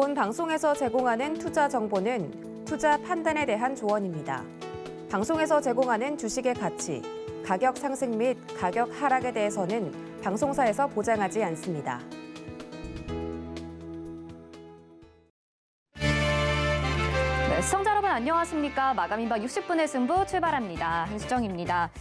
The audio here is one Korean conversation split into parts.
기존 방송에서 제공하는 투자 정보는 투자 판단에 대한 조언입니다. 방송에서 제공하는 주식의 가치, 가격 상승 및 가격 하락에 대해서는 방송사에서 보장하지 않습니다. 네, 시청자 여러분 안녕하십니까? 마감인박 60분의 승부 출발합니다. 한수정입니다.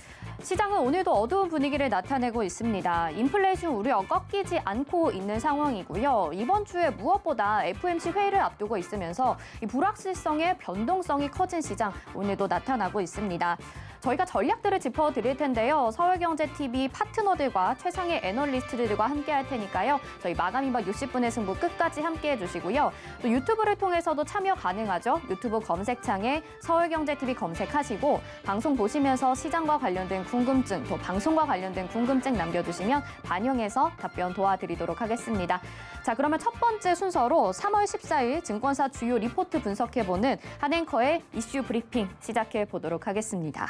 시장은 오늘도 어두운 분위기를 나타내고 있습니다. 인플레이션 우려 꺾이지 않고 있는 상황이고요. 이번 주에 무엇보다 FOMC 회의를 앞두고 있으면서 이 불확실성의 변동성이 커진 시장 오늘도 나타나고 있습니다. 저희가 전략들을 짚어드릴 텐데요. 서울경제TV 파트너들과 최상의 애널리스트들과 함께 할 테니까요. 저희 마감인박 60분의 승부 끝까지 함께 해주시고요. 또 유튜브를 통해서도 참여 가능하죠. 유튜브 검색창에 서울경제TV 검색하시고 방송 보시면서 시장과 관련된 궁금증, 또 방송과 관련된 궁금증 남겨주시면 반영해서 답변 도와드리도록 하겠습니다. 자, 그러면 첫 번째 순서로 3월 14일 증권사 주요 리포트 분석해보는 한앵커의 이슈 브리핑 시작해보도록 하겠습니다.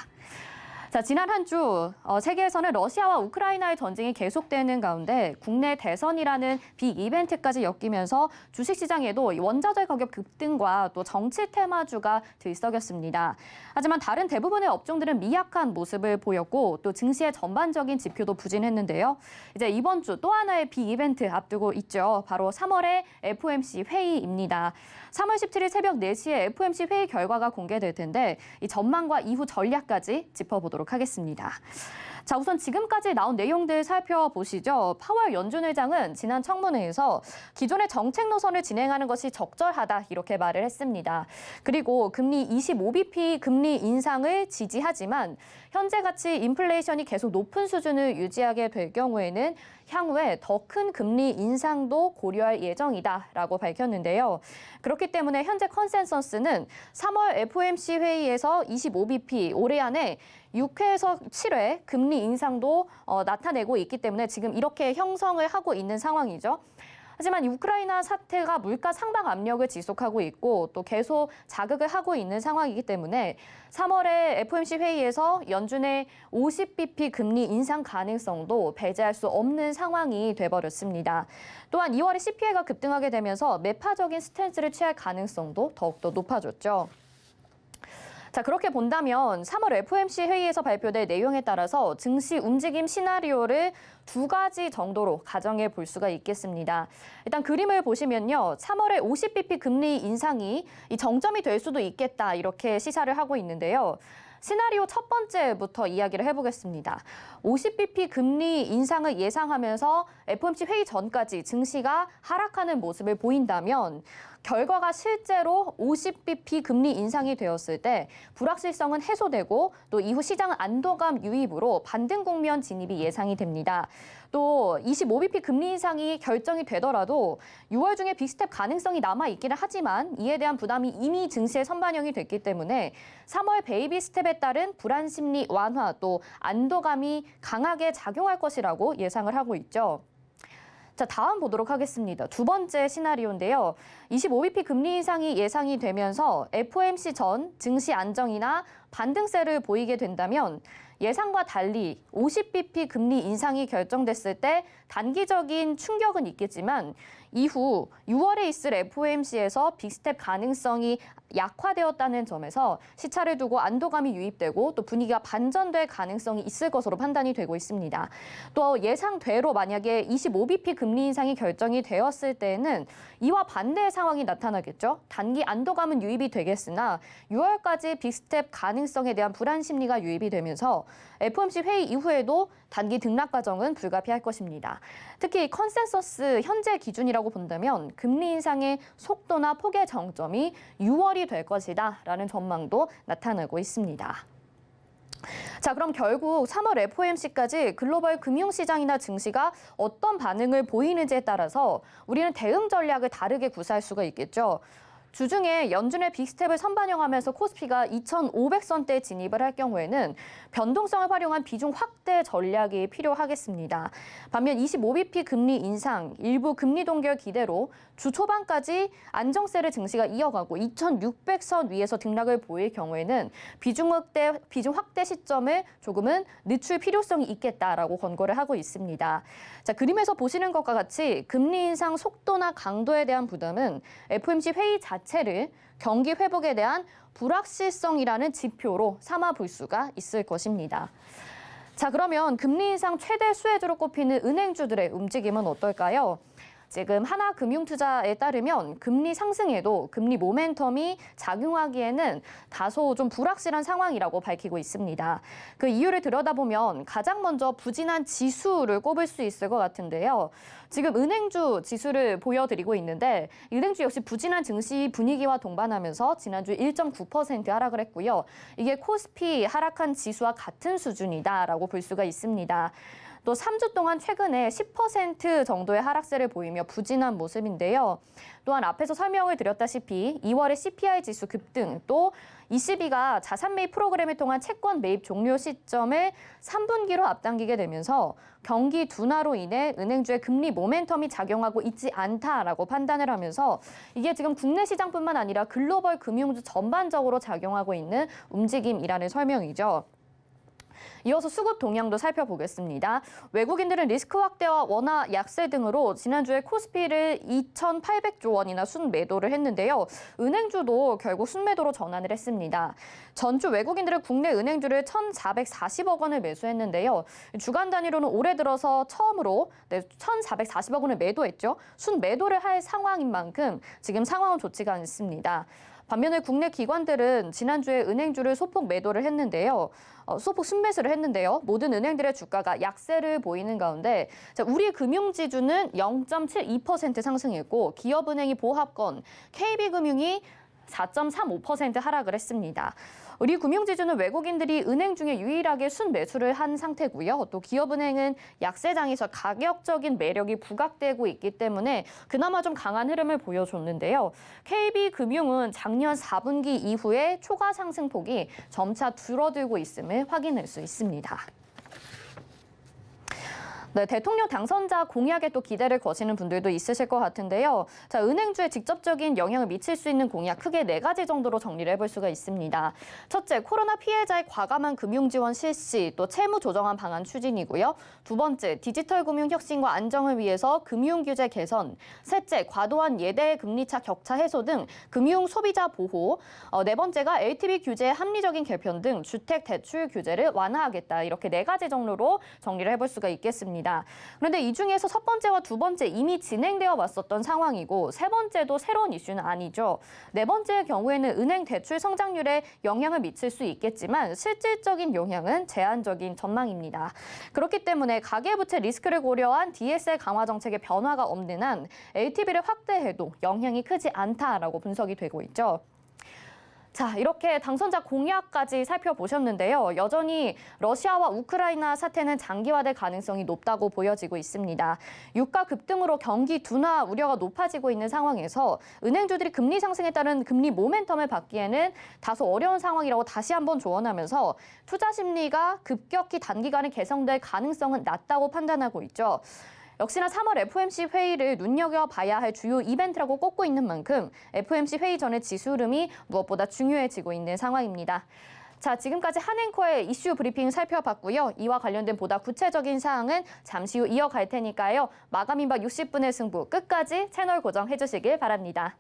자, 지난 한 주 세계에서는 러시아와 우크라이나의 전쟁이 계속되는 가운데 국내 대선이라는 빅 이벤트까지 엮이면서 주식시장에도 원자재 가격 급등과 또 정치 테마주가 들썩였습니다. 하지만 다른 대부분의 업종들은 미약한 모습을 보였고 또 증시의 전반적인 지표도 부진했는데요. 이제 이번 주 또 하나의 빅 이벤트 앞두고 있죠. 바로 3월의 FOMC 회의입니다. 3월 17일 새벽 4시에 FOMC 회의 결과가 공개될 텐데 이 전망과 이후 전략까지 짚어보도록 하겠습니다. 자, 우선 지금까지 나온 내용들 살펴보시죠. 파월 연준 의장은 지난 청문회에서 기존의 정책 노선을 진행하는 것이 적절하다 이렇게 말을 했습니다. 그리고 금리 25bp 금리 인상을 지지하지만 현재 같이 인플레이션이 계속 높은 수준을 유지하게 될 경우에는 향후에 더 큰 금리 인상도 고려할 예정이다라고 밝혔는데요. 그렇기 때문에 현재 컨센서스는 3월 FOMC 회의에서 25bp 올해 안에 6회에서 7회 금리 인상도 나타내고 있기 때문에 지금 이렇게 형성을 하고 있는 상황이죠. 하지만 우크라이나 사태가 물가 상방 압력을 지속하고 있고 또 계속 자극을 하고 있는 상황이기 때문에 3월에 FOMC 회의에서 연준의 50bp 금리 인상 가능성도 배제할 수 없는 상황이 돼버렸습니다. 또한 2월에 CPI가 급등하게 되면서 매파적인 스탠스를 취할 가능성도 더욱더 높아졌죠. 자, 그렇게 본다면 3월 FOMC 회의에서 발표될 내용에 따라서 증시 움직임 시나리오를 두 가지 정도로 가정해 볼 수가 있겠습니다. 일단 그림을 보시면요. 3월에 50bp 금리 인상이 이 정점이 될 수도 있겠다 이렇게 시사를 하고 있는데요. 시나리오 첫 번째부터 이야기를 해보겠습니다. 50bp 금리 인상을 예상하면서 FOMC 회의 전까지 증시가 하락하는 모습을 보인다면 결과가 실제로 50bp 금리 인상이 되었을 때 불확실성은 해소되고 또 이후 시장은 안도감 유입으로 반등 국면 진입이 예상이 됩니다. 또 25bp 금리 인상이 결정이 되더라도 6월 중에 빅스텝 가능성이 남아있기는 하지만 이에 대한 부담이 이미 증시에 선반영이 됐기 때문에 3월 베이비 스텝에 따른 불안 심리 완화 또 안도감이 강하게 작용할 것이라고 예상을 하고 있죠. 자, 다음 보도록 하겠습니다. 두 번째 시나리오인데요. 25bp 금리 인상이 예상이 되면서 FOMC 전 증시 안정이나 반등세를 보이게 된다면 예상과 달리 50bp 금리 인상이 결정됐을 때 단기적인 충격은 있겠지만 이후 6월에 있을 FOMC에서 빅스텝 가능성이 약화되었다는 점에서 시차를 두고 안도감이 유입되고 또 분위기가 반전될 가능성이 있을 것으로 판단이 되고 있습니다. 또 예상대로 만약에 25bp 금리 인상이 결정이 되었을 때에는 이와 반대의 상황이 나타나겠죠. 단기 안도감은 유입이 되겠으나 6월까지 빅스텝 가능성에 대한 불안 심리가 유입이 되면서 FOMC 회의 이후에도 단기 등락 과정은 불가피할 것입니다. 특히 컨센서스 현재 기준이라고 본다면 금리 인상의 속도나 폭의 정점이 6월이 될 것이다 라는 전망도 나타나고 있습니다. 자, 그럼 결국 3월 FOMC까지 글로벌 금융시장이나 증시가 어떤 반응을 보이는지에 따라서 우리는 대응 전략을 다르게 구사할 수가 있겠죠. 주중에 연준의 빅스텝을 선반영하면서 코스피가 2,500선대에 진입을 할 경우에는 변동성을 활용한 비중 확대 전략이 필요하겠습니다. 반면 25bp 금리 인상, 일부 금리 동결 기대로 주 초반까지 안정세를 증시가 이어가고 2,600선 위에서 등락을 보일 경우에는 비중 확대 시점을 조금은 늦출 필요성이 있겠다라고 권고를 하고 있습니다. 자, 그림에서 보시는 것과 같이 금리 인상 속도나 강도에 대한 부담은 FOMC 회의 자체를 경기 회복에 대한 불확실성이라는 지표로 삼아 볼 수가 있을 것입니다. 자, 그러면 금리 인상 최대 수혜주로 꼽히는 은행주들의 움직임은 어떨까요? 지금 하나금융투자에 따르면 금리 상승에도 금리 모멘텀이 작용하기에는 다소 좀 불확실한 상황이라고 밝히고 있습니다. 그 이유를 들여다보면 가장 먼저 부진한 지수를 꼽을 수 있을 것 같은데요. 지금 은행주 지수를 보여드리고 있는데 은행주 역시 부진한 증시 분위기와 동반하면서 지난주 1.9% 하락을 했고요. 이게 코스피 하락한 지수와 같은 수준이다라고 볼 수가 있습니다. 또 3주 동안 최근에 10% 정도의 하락세를 보이며 부진한 모습인데요. 또한 앞에서 설명을 드렸다시피 2월의 CPI 지수 급등, 또 ECB가 자산 매입 프로그램을 통한 채권 매입 종료 시점을 3분기로 앞당기게 되면서 경기 둔화로 인해 은행주의 금리 모멘텀이 작용하고 있지 않다라고 판단을 하면서 이게 지금 국내 시장뿐만 아니라 글로벌 금융주 전반적으로 작용하고 있는 움직임이라는 설명이죠. 이어서 수급 동향도 살펴보겠습니다. 외국인들은 리스크 확대와 원화 약세 등으로 지난주에 코스피를 2,800조 원이나 순매도를 했는데요. 은행주도 결국 순매도로 전환을 했습니다. 전주 외국인들은 국내 은행주를 1,440억 원을 매수했는데요. 주간 단위로는 올해 들어서 처음으로 1,440억 원을 매도했죠. 순매도를 할 상황인 만큼 지금 상황은 좋지가 않습니다. 반면에 국내 기관들은 지난주에 은행주를 소폭 매도를 했는데요. 소폭 순매수를 했는데요. 모든 은행들의 주가가 약세를 보이는 가운데 우리 금융지주는 0.72% 상승했고 기업은행이 보합권, KB금융이 4.35% 하락을 했습니다. 우리 금융지주는 외국인들이 은행 중에 유일하게 순매수를 한 상태고요. 또 기업은행은 약세장에서 가격적인 매력이 부각되고 있기 때문에 그나마 좀 강한 흐름을 보여줬는데요. KB금융은 작년 4분기 이후에 초과 상승폭이 점차 줄어들고 있음을 확인할 수 있습니다. 네, 대통령 당선자 공약에 또 기대를 거시는 분들도 있으실 것 같은데요. 자, 은행주에 직접적인 영향을 미칠 수 있는 공약 크게 4가지 정도로 정리를 해볼 수가 있습니다. 첫째, 코로나 피해자의 과감한 금융 지원 실시, 또 채무 조정안 방안 추진이고요. 두 번째, 디지털 금융 혁신과 안정을 위해서 금융 규제 개선. 셋째, 과도한 예대 금리차 격차 해소 등 금융 소비자 보호. 네 번째가 LTV 규제의 합리적인 개편 등 주택 대출 규제를 완화하겠다. 이렇게 4가지 정도로 정리를 해볼 수가 있겠습니다. 그런데 이 중에서 첫 번째와 두 번째 이미 진행되어 왔었던 상황이고 세 번째도 새로운 이슈는 아니죠. 네 번째의 경우에는 은행 대출 성장률에 영향을 미칠 수 있겠지만 실질적인 영향은 제한적인 전망입니다. 그렇기 때문에 가계부채 리스크를 고려한 DSR 강화 정책의 변화가 없는 한 LTV를 확대해도 영향이 크지 않다라고 분석이 되고 있죠. 자, 이렇게 당선자 공약까지 살펴보셨는데요. 여전히 러시아와 우크라이나 사태는 장기화될 가능성이 높다고 보여지고 있습니다. 유가 급등으로 경기 둔화 우려가 높아지고 있는 상황에서 은행주들이 금리 상승에 따른 금리 모멘텀을 받기에는 다소 어려운 상황이라고 다시 한번 조언하면서 투자 심리가 급격히 단기간에 개선될 가능성은 낮다고 판단하고 있죠. 역시나 3월 FOMC 회의를 눈여겨봐야 할 주요 이벤트라고 꼽고 있는 만큼 FOMC 회의 전의 지수 흐름이 무엇보다 중요해지고 있는 상황입니다. 자, 지금까지 한앵커의 이슈 브리핑 살펴봤고요. 이와 관련된 보다 구체적인 사항은 잠시 후 이어갈 테니까요. 마감 임박 60분의 승부 끝까지 채널 고정해 주시길 바랍니다.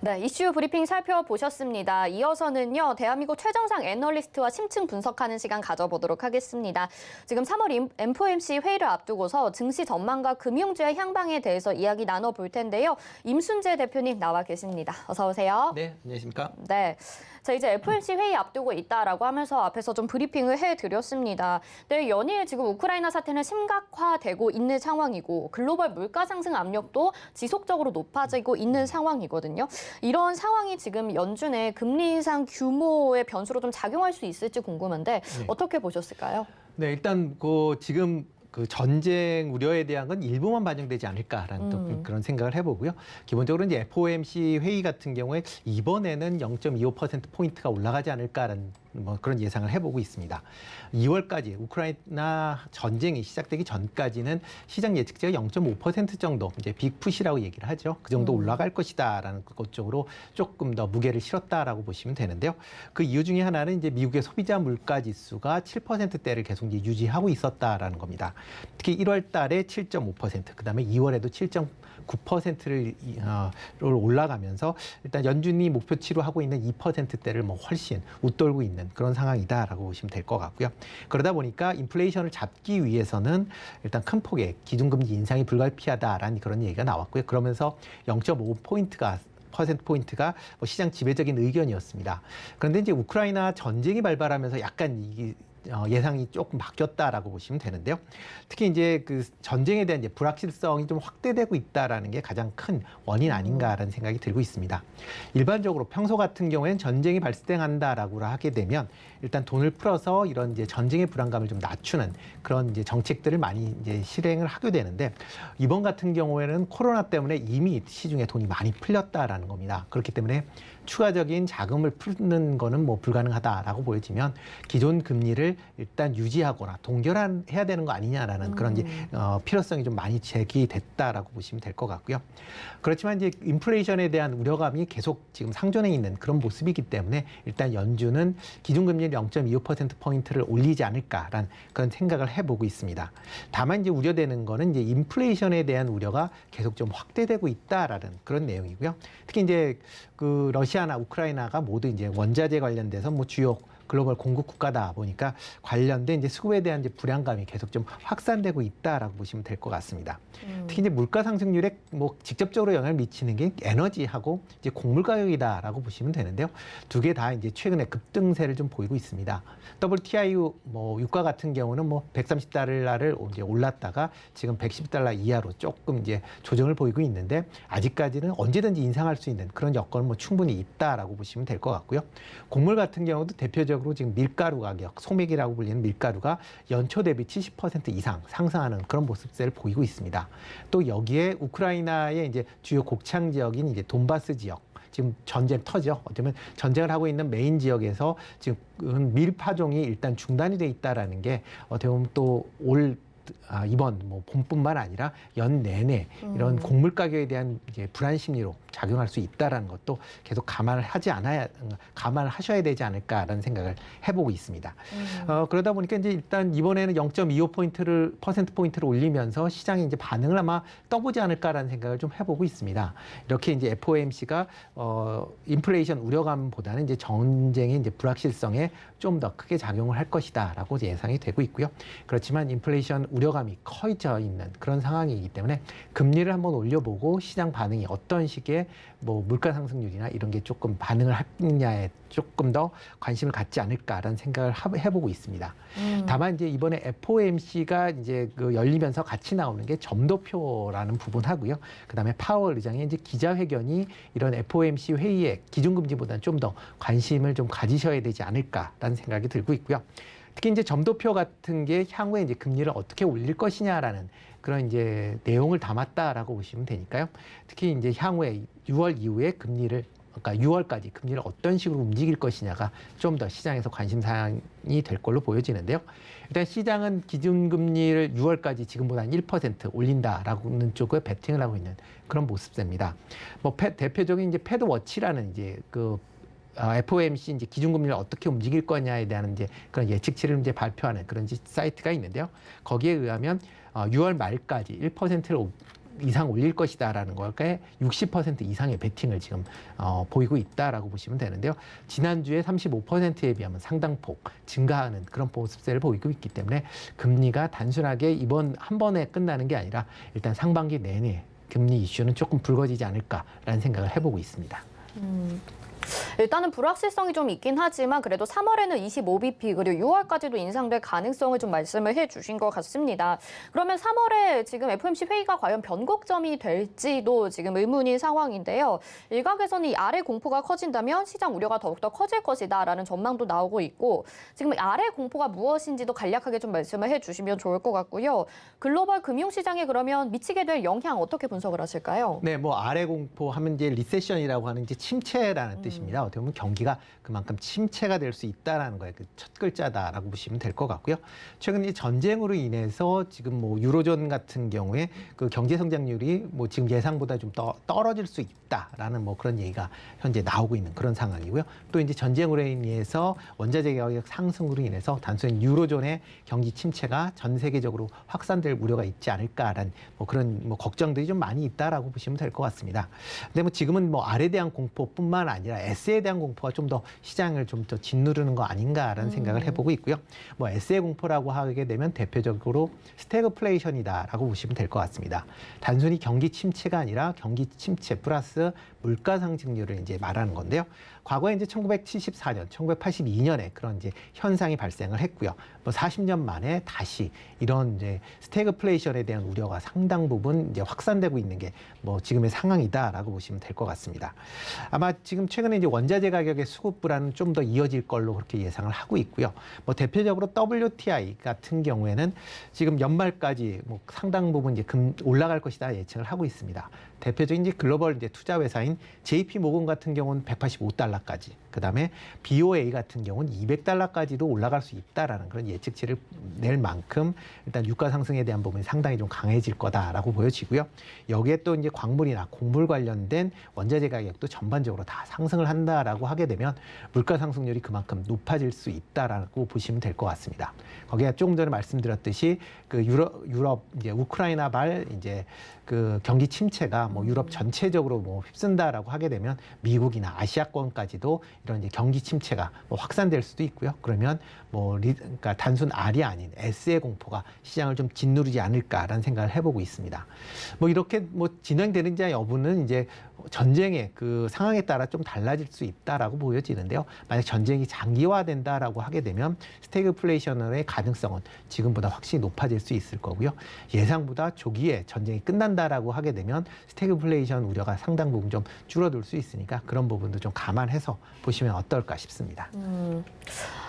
네, 이슈 브리핑 살펴보셨습니다. 이어서는요, 대한민국 최정상 애널리스트와 심층 분석하는 시간 가져보도록 하겠습니다. 지금 3월 FOMC 회의를 앞두고서 증시 전망과 금융주의 향방에 대해서 이야기 나눠볼 텐데요. 임순재 대표님 나와 계십니다. 어서 오세요. 네, 안녕하십니까? 네. 자, 이제 FOMC 회의 앞두고 있다라고 하면서 앞에서 좀 브리핑을 해드렸습니다. 네, 연일 지금 우크라이나 사태는 심각화되고 있는 상황이고 글로벌 물가 상승 압력도 지속적으로 높아지고 있는 상황이거든요. 이런 상황이 지금 연준의 금리 인상 규모의 변수로 좀 작용할 수 있을지 궁금한데 어떻게 보셨을까요? 네, 일단 지금 그 전쟁 우려에 대한 건 일부만 반영되지 않을까라는 또 그런 생각을 해보고요. 기본적으로 이제 FOMC 회의 같은 경우에 이번에는 0.25%포인트가 올라가지 않을까라는 그런 예상을 해보고 있습니다. 2월까지 우크라이나 전쟁이 시작되기 전까지는 시장 예측치가 0.5% 정도 이제 빅푸시라고 얘기를 하죠. 그 정도 올라갈 것이다라는 것 쪽으로 조금 더 무게를 실었다라고 보시면 되는데요. 그 이유 중에 하나는 이제 미국의 소비자 물가 지수가 7%대를 계속 이제 유지하고 있었다라는 겁니다. 특히 1월 달에 7.5%, 그다음에 2월에도 7.9%를 올라가면서 일단 연준이 목표치로 하고 있는 2%대를 훨씬 웃돌고 있는 그런 상황이다라고 보시면 될 것 같고요. 그러다 보니까 인플레이션을 잡기 위해서는 일단 큰 폭의 기준금리 인상이 불가피하다라는 그런 얘기가 나왔고요. 그러면서 0.5%포인트가 시장 지배적인 의견이었습니다. 그런데 이제 우크라이나 전쟁이 발발하면서 약간 이게 예상이 조금 바뀌었다라고 보시면 되는데요. 특히 이제 그 전쟁에 대한 이제 불확실성이 좀 확대되고 있다라는 게 가장 큰 원인 아닌가라는 생각이 들고 있습니다. 일반적으로 평소 같은 경우에는 전쟁이 발생한다라고 하게 되면 일단 돈을 풀어서 이런 이제 전쟁의 불안감을 좀 낮추는 그런 이제 정책들을 많이 이제 실행을 하게 되는데 이번 같은 경우에는 코로나 때문에 이미 시중에 돈이 많이 풀렸다라는 겁니다. 그렇기 때문에 추가적인 자금을 푸는 거는 불가능하다라고 보여지면 기존 금리를 일단 유지하거나 동결해야 되는 거 아니냐라는 그런 이제 필요성이 좀 많이 제기됐다라고 보시면 될 것 같고요. 그렇지만 이제 인플레이션에 대한 우려감이 계속 지금 상존해 있는 그런 모습이기 때문에 일단 연준은 기준금리를 0.25%포인트를 올리지 않을까라는 그런 생각을 해보고 있습니다. 다만 이제 우려되는 거는 이제 인플레이션에 대한 우려가 계속 좀 확대되고 있다라는 그런 내용이고요. 특히 이제 그 러시아나 우크라이나가 모두 이제 원자재 관련돼서 주요 글로벌 공급 국가다 보니까 관련된 이제 수급에 대한 이제 불안감이 계속 좀 확산되고 있다라고 보시면 될 것 같습니다. 특히 이제 물가 상승률에 직접적으로 영향을 미치는 게 에너지하고 이제 곡물 가격이다라고 보시면 되는데요. 두 개 다 이제 최근에 급등세를 좀 보이고 있습니다. WTI 유가 같은 경우는 130달러를 이제 올랐다가 지금 110달러 이하로 조금 이제 조정을 보이고 있는데 아직까지는 언제든지 인상할 수 있는 그런 여건은 충분히 있다라고 보시면 될 것 같고요. 곡물 같은 경우도 대표적으로 지금 밀가루 가격, 소맥이라고 불리는 밀가루가 연초 대비 70% 이상 상승하는 그런 모습세를 보이고 있습니다. 또 여기에 우크라이나의 이제 주요 곡창 지역인 이제 돈바스 지역, 지금 전쟁 터죠. 어쩌면 전쟁을 하고 있는 메인 지역에서 지금 밀 파종이 일단 중단이 돼 있다라는 게 어떻게 보면 또 이번 봄뿐만 아니라 연 내내 이런 곡물 가격에 대한 이제 불안 심리로 작용할 수 있다라는 것도 계속 감안을 하셔야 되지 않을까라는 생각을 해보고 있습니다. 그러다 보니까 이제 일단 이번에는 0.25%포인트를 올리면서 시장이 이제 반응을 아마 떠보지 않을까라는 생각을 좀 해보고 있습니다. 이렇게 이제 FOMC가 인플레이션 우려감보다는 이제 전쟁의 이제 불확실성에 좀 더 크게 작용을 할 것이다라고 예상이 되고 있고요. 그렇지만 인플레이션 우려감이 커져 있는 그런 상황이기 때문에 금리를 한번 올려보고 시장 반응이 어떤 식의 물가 상승률이나 이런 게 조금 반응을 하느냐에 조금 더 관심을 갖지 않을까라는 생각을 해보고 있습니다. 다만 이제 이번에 FOMC가 이제 열리면서 같이 나오는 게 점도표라는 부분하고요. 그다음에 파월 의장의 이제 기자회견이 이런 FOMC 회의에 기준금리보다는 좀 더 관심을 좀 가지셔야 되지 않을까라는 생각이 들고 있고요. 특히 이제 점도표 같은 게 향후에 이제 금리를 어떻게 올릴 것이냐라는 그런 이제 내용을 담았다라고 보시면 되니까요. 특히 이제 향후에 6월 이후에 금리를 그러니까 6월까지 금리를 어떤 식으로 움직일 것이냐가 좀 더 시장에서 관심 사항이 될 걸로 보여지는데요. 일단 시장은 기준금리를 6월까지 지금보다 1% 올린다라는 쪽에 베팅을 하고 있는 그런 모습입니다. 대표적인 이제 패드워치라는 이제 FOMC 이제 기준금리를 어떻게 움직일 거냐에 대한 이제 그런 예측치를 이제 발표하는 그런 사이트가 있는데요. 거기에 의하면 6월 말까지 1%를 이상 올릴 것이다라는 거에 60% 이상의 베팅을 지금 보이고 있다라고 보시면 되는데요. 지난주에 35%에 비하면 상당폭 증가하는 그런 보습세를 보이고 있기 때문에 금리가 단순하게 이번 한 번에 끝나는 게 아니라 일단 상반기 내내 금리 이슈는 조금 불거지지 않을까라는 생각을 해보고 있습니다. 일단은 불확실성이 좀 있긴 하지만 그래도 3월에는 25bp 그리고 6월까지도 인상될 가능성을 좀 말씀을 해주신 것 같습니다. 그러면 3월에 지금 FOMC 회의가 과연 변곡점이 될지도 지금 의문인 상황인데요. 일각에서는 이 아래 공포가 커진다면 시장 우려가 더욱더 커질 것이다라는 전망도 나오고 있고 지금 아래 공포가 무엇인지도 간략하게 좀 말씀을 해주시면 좋을 것 같고요. 글로벌 금융시장에 그러면 미치게 될 영향 어떻게 분석을 하실까요? 네, 뭐 아래 공포 하면 이제 리세션이라고 하는 이제 침체라는 뜻입니다. 어떻게 보면 경기가 그만큼 침체가 될 수 있다라는 거에 그 첫 글자다라고 보시면 될 것 같고요. 최근 이 전쟁으로 인해서 지금 뭐 유로존 같은 경우에 그 경제 성장률이 뭐 지금 예상보다 좀 떨어질 수 있다라는 뭐 그런 얘기가 현재 나오고 있는 그런 상황이고요. 또 이제 전쟁으로 인해서 원자재 가격 상승으로 인해서 단순히 유로존의 경기 침체가 전 세계적으로 확산될 우려가 있지 않을까라는 뭐 그런 뭐 걱정들이 좀 많이 있다라고 보시면 될 것 같습니다. 근데 뭐 지금은 뭐 R에 대한 공포뿐만 아니라 S에 대한 공포가 좀 더 시장을 좀 더 짓누르는 거 아닌가라는 생각을 해보고 있고요. 뭐 S의 공포라고 하게 되면 대표적으로 스태그플레이션이다라고 보시면 될 것 같습니다. 단순히 경기 침체가 아니라 경기 침체 플러스 물가 상승률을 이제 말하는 건데요. 과거에 이제 1974년, 1982년에 그런 이제 현상이 발생을 했고요. 뭐 40년 만에 다시 이런 이제 스태그플레이션에 대한 우려가 상당 부분 이제 확산되고 있는 게 뭐 지금의 상황이다라고 보시면 될 것 같습니다. 아마 지금 최근에 이제 원자재 가격의 수급 불안은 좀 더 이어질 걸로 그렇게 예상을 하고 있고요. 뭐 대표적으로 WTI 같은 경우에는 지금 연말까지 뭐 상당 부분 이제 올라갈 것이다 예측을 하고 있습니다. 대표적인 이제 글로벌 이제 투자 회사인 JP 모건 같은 경우는 185달러까지, 그다음에 BOA 같은 경우는 200달러까지도 올라갈 수 있다라는 그런 예측치를 낼 만큼 일단 유가 상승에 대한 부분이 상당히 좀 강해질 거다라고 보여지고요. 여기에 또 이제 광물이나 곡물 관련된 원자재 가격도 전반적으로 다 상승을 한다라고 하게 되면 물가 상승률이 그만큼 높아질 수 있다라고 보시면 될 것 같습니다. 거기에 조금 전에 말씀드렸듯이 그 유럽 이제 우크라이나발 이제 그 경기 침체가 뭐 유럽 전체적으로 뭐 휩쓴다라고 하게 되면 미국이나 아시아권까지도 이런 이제 경기 침체가 뭐 확산될 수도 있고요. 그러면 뭐 그러니까 단순 R이 아닌 S의 공포가 시장을 좀 짓누르지 않을까라는 생각을 해보고 있습니다. 뭐 이렇게 뭐 진행되는지 여부는 이제 전쟁의 그 상황에 따라 좀 달라질 수 있다라고 보여지는데요. 만약 전쟁이 장기화된다라고 하게 되면 스태그플레이션의 가능성은 지금보다 확실히 높아질 수 있을 거고요. 예상보다 조기에 전쟁이 끝난다라고 하게 되면 스태그플레이션 우려가 상당 부분 좀 줄어들 수 있으니까 그런 부분도 좀 감안해서 보시면 어떨까 싶습니다.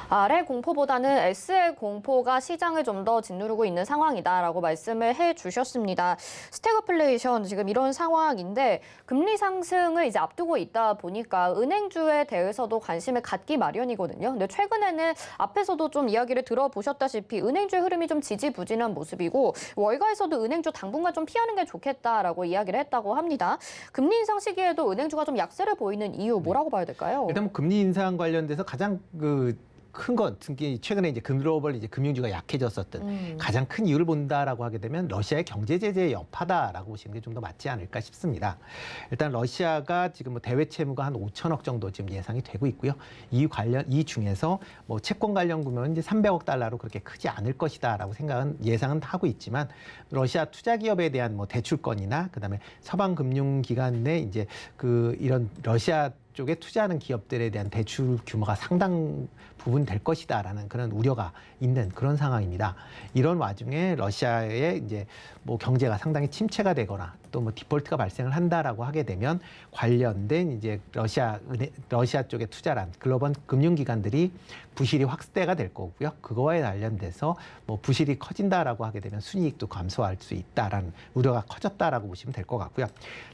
R의 공포보다는 S의 공포가 시장을 좀 더 짓누르고 있는 상황이다라고 말씀을 해주셨습니다. 스태그플레이션 지금 이런 상황인데 금리 상승을 이제 앞두고 있다 보니까 은행주에 대해서도 관심을 갖기 마련이거든요. 근데 최근에는 앞에서도 좀 이야기를 들어보셨다시피 은행주의 흐름이 좀 지지부진한 모습이고 월가에서도 은행주 당분간 좀 피하는 게 좋겠다라고 이야기를 했다고 합니다. 금리 인상 시기에도 은행주가 좀 약세를 보이는 이유 뭐라고 봐야 될까요? 일단 뭐 금리 인상 관련돼서 가장 큰 건 특히 최근에 이제 글로벌 이제 금융주가 약해졌었던 가장 큰 이유를 본다라고 하게 되면 러시아의 경제 제재의 여파다라고 보시는 게 좀 더 맞지 않을까 싶습니다. 일단 러시아가 지금 뭐 대외 채무가 한 5천억 정도 지금 예상이 되고 있고요. 이 중에서 뭐 채권 관련 규모는 이제 300억 달러로 그렇게 크지 않을 것이다라고 예상은 하고 있지만 러시아 투자 기업에 대한 뭐 대출권이나 그다음에 서방 금융 기관 내 이제 이런 러시아 쪽에 투자하는 기업들에 대한 대출 규모가 상당 부분 될 것이다라는 그런 우려가 있는 그런 상황입니다. 이런 와중에 러시아의 이제 뭐 경제가 상당히 침체가 되거나 또 뭐 디폴트가 발생을 한다라고 하게 되면 관련된 이제 러시아 쪽에 투자한 글로벌 금융기관들이 부실이 확대가 될 거고요. 그거에 관련돼서 뭐 부실이 커진다라고 하게 되면 순이익도 감소할 수 있다라는 우려가 커졌다라고 보시면 될 것 같고요.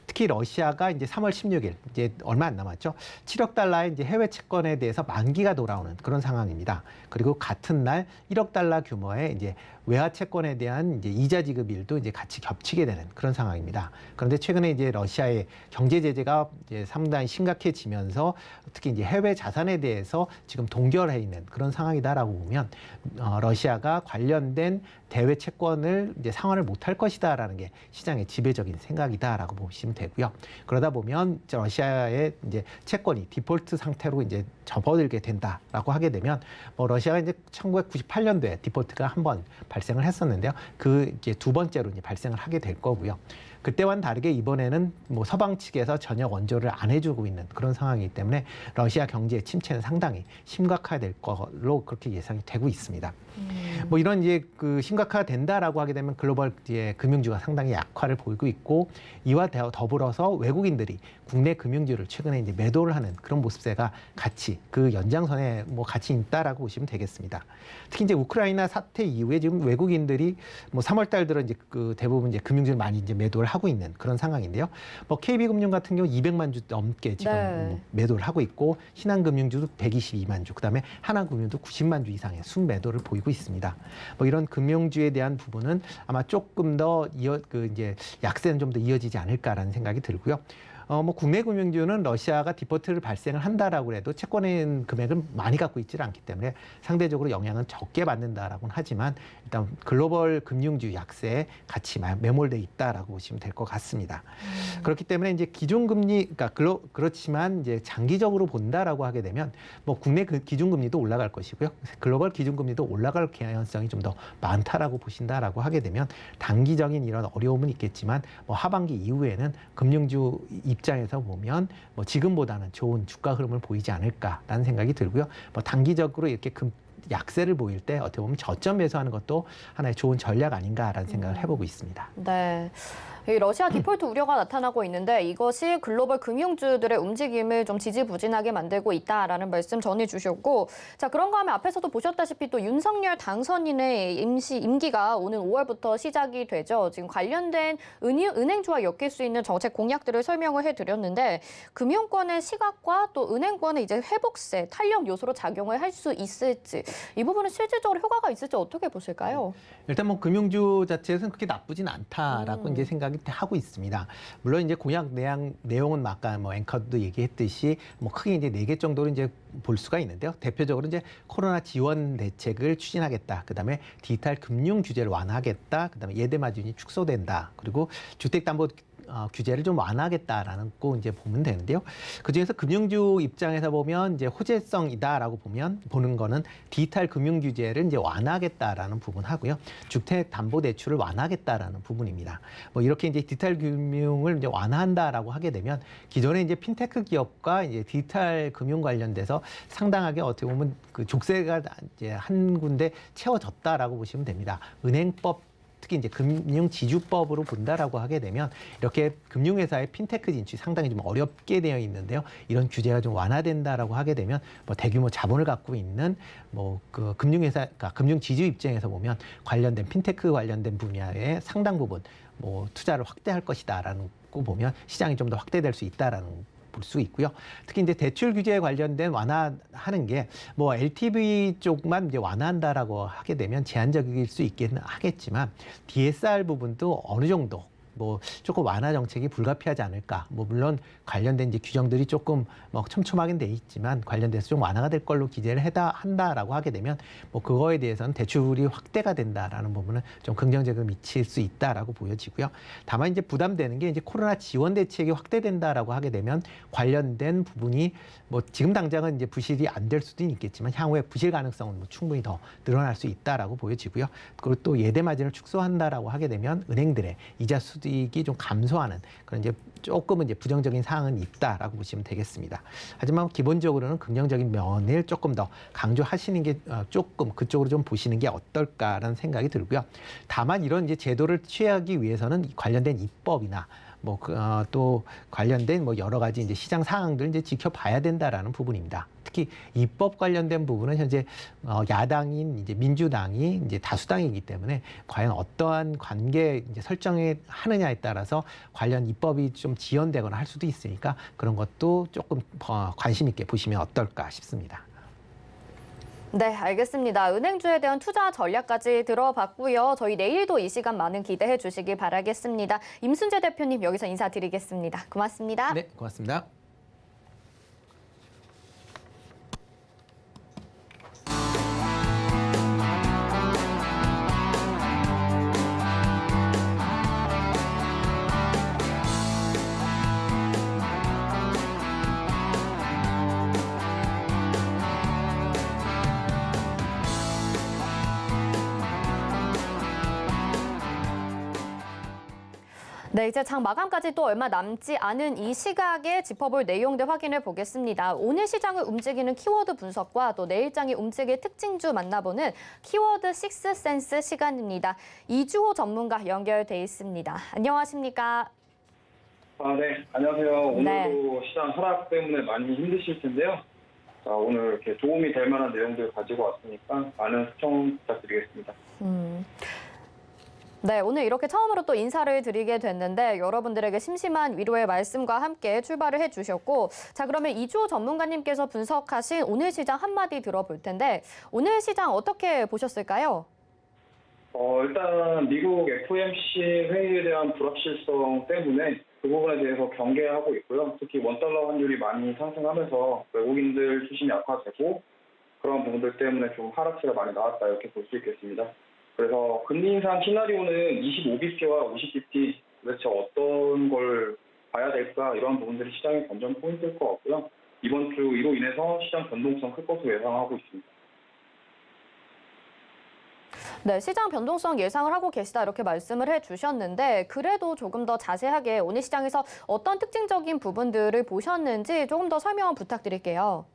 특히 러시아가 이제 3월 16일 이제 얼마 안 남았죠. 7억 달러의 이제 해외 채권에 대해서 만기가 돌아오는 그런 상황입니다. 그리고 같은 날 1억 달러 규모의 이제 외화 채권에 대한 이제 이자 지급일도 이제 같이 겹치게 되는 그런 상황입니다. 있습니다. 그런데 최근에 이제 러시아의 경제 제재가 이제 상당히 심각해지면서 특히 이제 해외 자산에 대해서 지금 동결해 있는 그런 상황이다라고 보면 러시아가 관련된 대외 채권을 이제 상환을 못할 것이다라는 게 시장의 지배적인 생각이다라고 보시면 되고요. 그러다 보면 러시아의 이제 채권이 디폴트 상태로 이제 접어들게 된다라고 하게 되면 뭐 러시아가 이제 1998년도에 디폴트가 한 번 발생을 했었는데요. 그 이제 두 번째로 이제 발생을 하게 될 거고요. 그때와는 다르게 이번에는 뭐 서방 측에서 전혀 원조를 안 해주고 있는 그런 상황이기 때문에 러시아 경제의 침체는 상당히 심각화될 걸로 그렇게 예상이 되고 있습니다. 뭐 이런 이제 그 심각화된다라고 하게 되면 글로벌 금융주가 상당히 약화를 보이고 있고 이와 더불어서 외국인들이 국내 금융주를 최근에 이제 매도를 하는 그런 모습세가 같이 그 연장선에 뭐 같이 있다라고 보시면 되겠습니다. 특히 이제 우크라이나 사태 이후에 지금 외국인들이 뭐 3월 달 들어 이제 그 대부분 이제 금융주를 많이 이제 매도를 하고 있는 그런 상황인데요. 뭐 KB금융 같은 경우 200만 주 넘게 지금 네. 매도를 하고 있고 신한금융주도 122만 주, 그다음에 하나금융도 90만 주 이상의 순매도를 보이고 있습니다. 뭐 이런 금융주에 대한 부분은 아마 조금 더 이제 약세는 좀 더 이어지지 않을까라는 생각이 들고요. 뭐 국내 금융주는 러시아가 디폴트를 발생을 한다라고 해도 채권의 금액을 많이 갖고 있지는 않기 때문에 상대적으로 영향은 적게 받는다라고는 하지만 일단 글로벌 금융주 약세에 같이 매몰돼 있다라고 보시면 될 것 같습니다. 그렇기 때문에 이제 기준금리, 그러니까 그렇지만 이제 장기적으로 본다라고 하게 되면 뭐 국내 기준금리도 올라갈 것이고요. 글로벌 기준금리도 올라갈 개연성이 좀 더 많다라고 보신다라고 하게 되면 단기적인 이런 어려움은 있겠지만 뭐 하반기 이후에는 금융주 입장에서 보면 뭐 지금보다는 좋은 주가 흐름을 보이지 않을까라는 생각이 들고요. 뭐 단기적으로 이렇게 약세를 보일 때 어떻게 보면 저점 매수하는 것도 하나의 좋은 전략 아닌가라는 생각을 해보고 있습니다. 네. 이 러시아 디폴트 우려가 나타나고 있는데 이것이 글로벌 금융주들의 움직임을 좀 지지부진하게 만들고 있다라는 말씀 전해주셨고, 자, 그런가 하면 앞에서도 보셨다시피 또 윤석열 당선인의 임기가 오는 5월부터 시작이 되죠. 지금 관련된 은행주와 엮일 수 있는 정책 공약들을 설명을 해드렸는데 금융권의 시각과 또 은행권의 이제 회복세, 탄력 요소로 작용을 할 수 있을지 이 부분은 실질적으로 효과가 있을지 어떻게 보실까요? 일단 뭐 금융주 자체에서는 그렇게 나쁘진 않다라고 이제 생각이 하고 있습니다. 물론 이제 공약 내용은 아까 뭐 앵커도 얘기했듯이 뭐 크게 이제 4개 정도로 이제 볼 수가 있는데요. 대표적으로 이제 코로나 지원 대책을 추진하겠다. 그다음에 디지털 금융 규제를 완화하겠다. 그다음에 예대 마진이 축소된다. 그리고 주택담보 규제를 좀 완화하겠다라는 거 이제 보면 되는데요. 그중에서 금융주 입장에서 보면 이제 호재성이다라고 보는 거는 디지털 금융 규제를 이제 완화하겠다라는 부분하고요. 주택담보대출을 완화하겠다라는 부분입니다. 뭐 이렇게 이제 디지털 금융을 이제 완화한다라고 하게 되면 기존에 이제 핀테크 기업과 이제 디지털 금융 관련돼서 상당하게 어떻게 보면 그 족쇄가 이제 한 군데 채워졌다라고 보시면 됩니다. 은행법 특히 이제 금융지주법으로 본다라고 하게 되면 이렇게 금융회사의 핀테크 진출이 상당히 좀 어렵게 되어 있는데요. 이런 규제가 좀 완화된다라고 하게 되면 뭐 대규모 자본을 갖고 있는 뭐 그 금융회사, 그러니까 금융지주 입장에서 보면 관련된 핀테크 관련된 분야의 상당 부분 뭐 투자를 확대할 것이다라는 거 보면 시장이 좀 더 확대될 수 있다라는. 볼 수 있고요. 특히 이제 대출 규제에 관련된 완화하는 게 뭐 LTV 쪽만 이제 완화한다라고 하게 되면 제한적일 수 있기는 하겠지만 DSR 부분도 어느 정도 뭐 조금 완화 정책이 불가피하지 않을까. 뭐 물론 관련된 이제 규정들이 조금 뭐 촘촘하긴 돼 있지만 관련돼서 좀 완화가 될 걸로 기대를 한다라고 하게 되면 뭐 그거에 대해서는 대출이 확대가 된다라는 부분은 좀 긍정적으로 미칠 수 있다라고 보여지고요. 다만 이제 부담되는 게 이제 코로나 지원 대책이 확대된다라고 하게 되면 관련된 부분이 뭐 지금 당장은 이제 부실이 안 될 수도 있겠지만 향후에 부실 가능성은 뭐 충분히 더 늘어날 수 있다라고 보여지고요. 그리고 또 예대 마진을 축소한다라고 하게 되면 은행들의 이자 수익이 좀 감소하는 그런 이제 조금은 이제 부정적인 사항은 있다라고 보시면 되겠습니다. 하지만 기본적으로는 긍정적인 면을 조금 더 강조하시는 게 조금 그쪽으로 좀 보시는 게 어떨까라는 생각이 들고요. 다만 이런 이제 제도를 취하기 위해서는 관련된 입법이나 또 관련된 뭐 여러 가지 이제 시장 상황들 이제 지켜봐야 된다라는 부분입니다. 특히 입법 관련된 부분은 현재 야당인 이제 민주당이 이제 다수당이기 때문에 과연 어떠한 관계 이제 설정을 하느냐에 따라서 관련 입법이 좀 지연되거나 할 수도 있으니까 그런 것도 조금 관심 있게 보시면 어떨까 싶습니다. 네, 알겠습니다. 은행주에 대한 투자 전략까지 들어봤고요. 저희 내일도 이 시간 많은 기대해 주시기 바라겠습니다. 임순재 대표님 여기서 인사드리겠습니다. 고맙습니다. 네, 고맙습니다. 네, 이제 장 마감까지 또 얼마 남지 않은 이 시각에 짚어볼 내용들 확인해 보겠습니다. 오늘 시장을 움직이는 키워드 분석과 또 내일장이 움직일 특징주 만나보는 키워드 식스센스 시간입니다. 이주호 전문가 연결돼 있습니다. 안녕하십니까? 네, 안녕하세요. 오늘도 네. 시장 하락 때문에 많이 힘드실 텐데요. 자, 오늘 이렇게 도움이 될 만한 내용들 가지고 왔으니까 많은 시청 부탁드리겠습니다. 네, 오늘 이렇게 처음으로 또 인사를 드리게 됐는데 여러분들에게 심심한 위로의 말씀과 함께 출발을 해주셨고, 자, 그러면 이주호 전문가님께서 분석하신 오늘 시장 한마디 들어볼 텐데 오늘 시장 어떻게 보셨을까요? 일단 미국 FOMC 회의에 대한 불확실성 때문에 그 부분에 대해서 경계하고 있고요. 특히 원달러 환율이 많이 상승하면서 외국인들 수신이 약화되고 그런 부분들 때문에 좀 하락세가 많이 나왔다 이렇게 볼 수 있겠습니다. 그래서 금리 인상 시나리오는 25bp와 50bp 도대체 어떤 걸 봐야 될까 이런 부분들이 시장의 관전 포인트일 것 같고요. 이번 주 이로 인해서 시장 변동성 클 것으로 예상하고 있습니다. 네, 시장 변동성 예상을 하고 계시다 이렇게 말씀을 해주셨는데 그래도 조금 더 자세하게 오늘 시장에서 어떤 특징적인 부분들을 보셨는지 조금 더 설명 부탁드릴게요.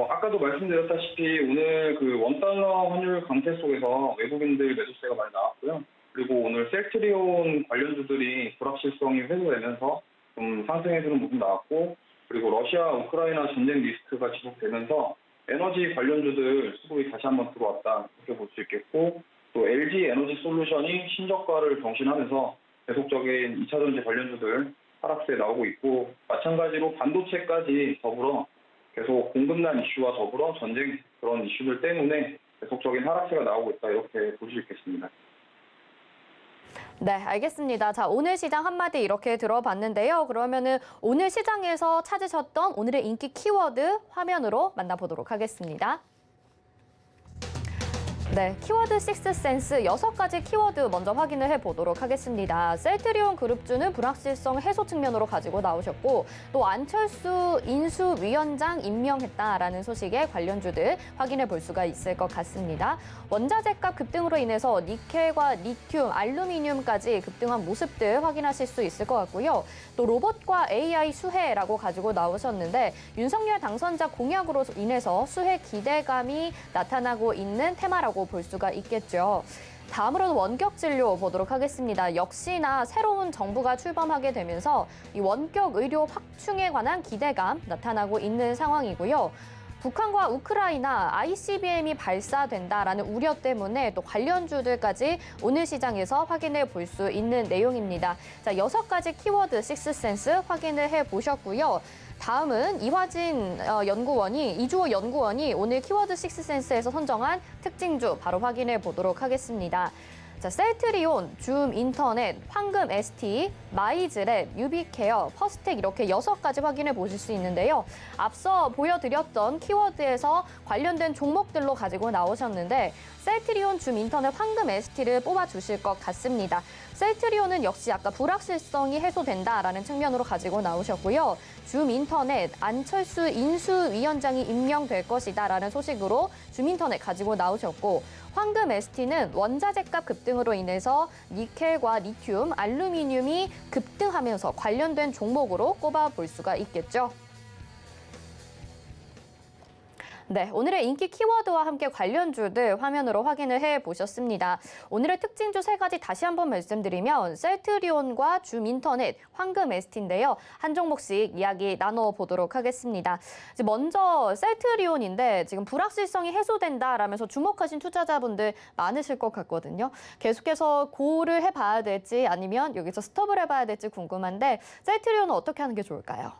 아까도 말씀드렸다시피 오늘 그 원달러 환율 강세 속에서 외국인들 매도세가 많이 나왔고요. 그리고 오늘 셀트리온 관련주들이 불확실성이 회수되면서 좀 상승해주는 부분 나왔고, 그리고 러시아 우크라이나 전쟁 리스크가 지속되면서 에너지 관련주들 수급이 다시 한번 들어왔다 이렇게 볼 수 있겠고, 또 LG 에너지 솔루션이 신저가를 경신하면서 계속적인 2차전지 관련주들 하락세에 나오고 있고, 마찬가지로 반도체까지 더불어 계속 공급난 이슈와 더불어 전쟁 그런 이슈들 때문에 계속적인 하락세가 나오고 있다 이렇게 볼 수 있겠습니다. 네, 알겠습니다. 자, 오늘 시장 한마디 이렇게 들어봤는데요. 그러면은 오늘 시장에서 찾으셨던 오늘의 인기 키워드 화면으로 만나보도록 하겠습니다. 네, 키워드 식스센스 6가지 키워드 먼저 확인을 해보도록 하겠습니다. 셀트리온 그룹주는 불확실성 해소 측면으로 가지고 나오셨고, 또 안철수 인수위원장 임명했다라는 소식에 관련주들 확인해 볼 수가 있을 것 같습니다. 원자재값 급등으로 인해서 니켈과 리튬, 알루미늄까지 급등한 모습들 확인하실 수 있을 것 같고요. 또 로봇과 AI 수혜라고 가지고 나오셨는데 윤석열 당선자 공약으로 인해서 수혜 기대감이 나타나고 있는 테마라고 볼 수가 있겠죠. 다음으로는 원격 진료 보도록 하겠습니다. 역시나 새로운 정부가 출범하게 되면서 이 원격 의료 확충에 관한 기대감 나타나고 있는 상황이고요. 북한과 우크라이나 ICBM이 발사된다라는 우려 때문에 또 관련주들까지 오늘 시장에서 확인해 볼 수 있는 내용입니다. 자, 6가지 키워드 식스센스 확인을 해보셨고요. 다음은 이화진 이주호 연구원이 오늘 키워드 식스센스에서 선정한 특징주 바로 확인해 보도록 하겠습니다. 자, 셀트리온, 줌 인터넷, 황금 ST, 마이즈랩, 유비케어, 퍼스텍 이렇게 6가지 확인해 보실 수 있는데요. 앞서 보여드렸던 키워드에서 관련된 종목들로 가지고 나오셨는데 셀트리온, 줌 인터넷, 황금 ST를 뽑아주실 것 같습니다. 셀트리온은 역시 아까 불확실성이 해소된다라는 측면으로 가지고 나오셨고요. 줌 인터넷, 안철수 인수위원장이 임명될 것이다라는 소식으로 줌 인터넷 가지고 나오셨고, 황금 ST는 원자재값 급등으로 인해서 니켈과 리튬, 알루미늄이 급등하면서 관련된 종목으로 꼽아볼 수가 있겠죠. 네, 오늘의 인기 키워드와 함께 관련주들 화면으로 확인을 해보셨습니다. 오늘의 특징주 3가지 다시 한번 말씀드리면 셀트리온과 줌 인터넷, 황금 ST인데요. 한 종목씩 이야기 나눠보도록 하겠습니다. 먼저 셀트리온인데 지금 불확실성이 해소된다라면서 주목하신 투자자분들 많으실 것 같거든요. 계속해서 고를 해봐야 될지 아니면 여기서 스톱을 해봐야 될지 궁금한데 셀트리온은 어떻게 하는 게 좋을까요?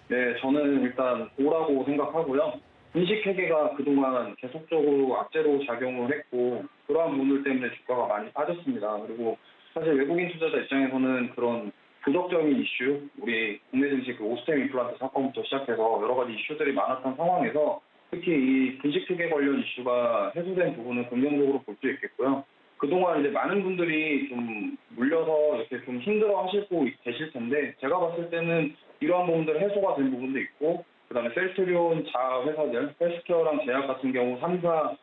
네, 저는 일단 고라고 생각하고요. 분식회계가 그동안 계속적으로 악재로 작용을 했고 그러한 부분들 때문에 주가가 많이 빠졌습니다. 그리고 사실 외국인 투자자 입장에서는 그런 부정적인 이슈, 우리 국내 증시 그 오스템 임플란트 사건부터 시작해서 여러 가지 이슈들이 많았던 상황에서 특히 이 분식회계 관련 이슈가 해소된 부분은 긍정적으로 볼 수 있겠고요. 그동안 이제 많은 분들이 좀 물려서 이렇게 좀 힘들어 하시고 계실 텐데 제가 봤을 때는 이러한 부분들 해소가 된 부분도 있고 그다음에 셀트리온 자아 회사들, 헬스케어랑 제약 같은 경우 3사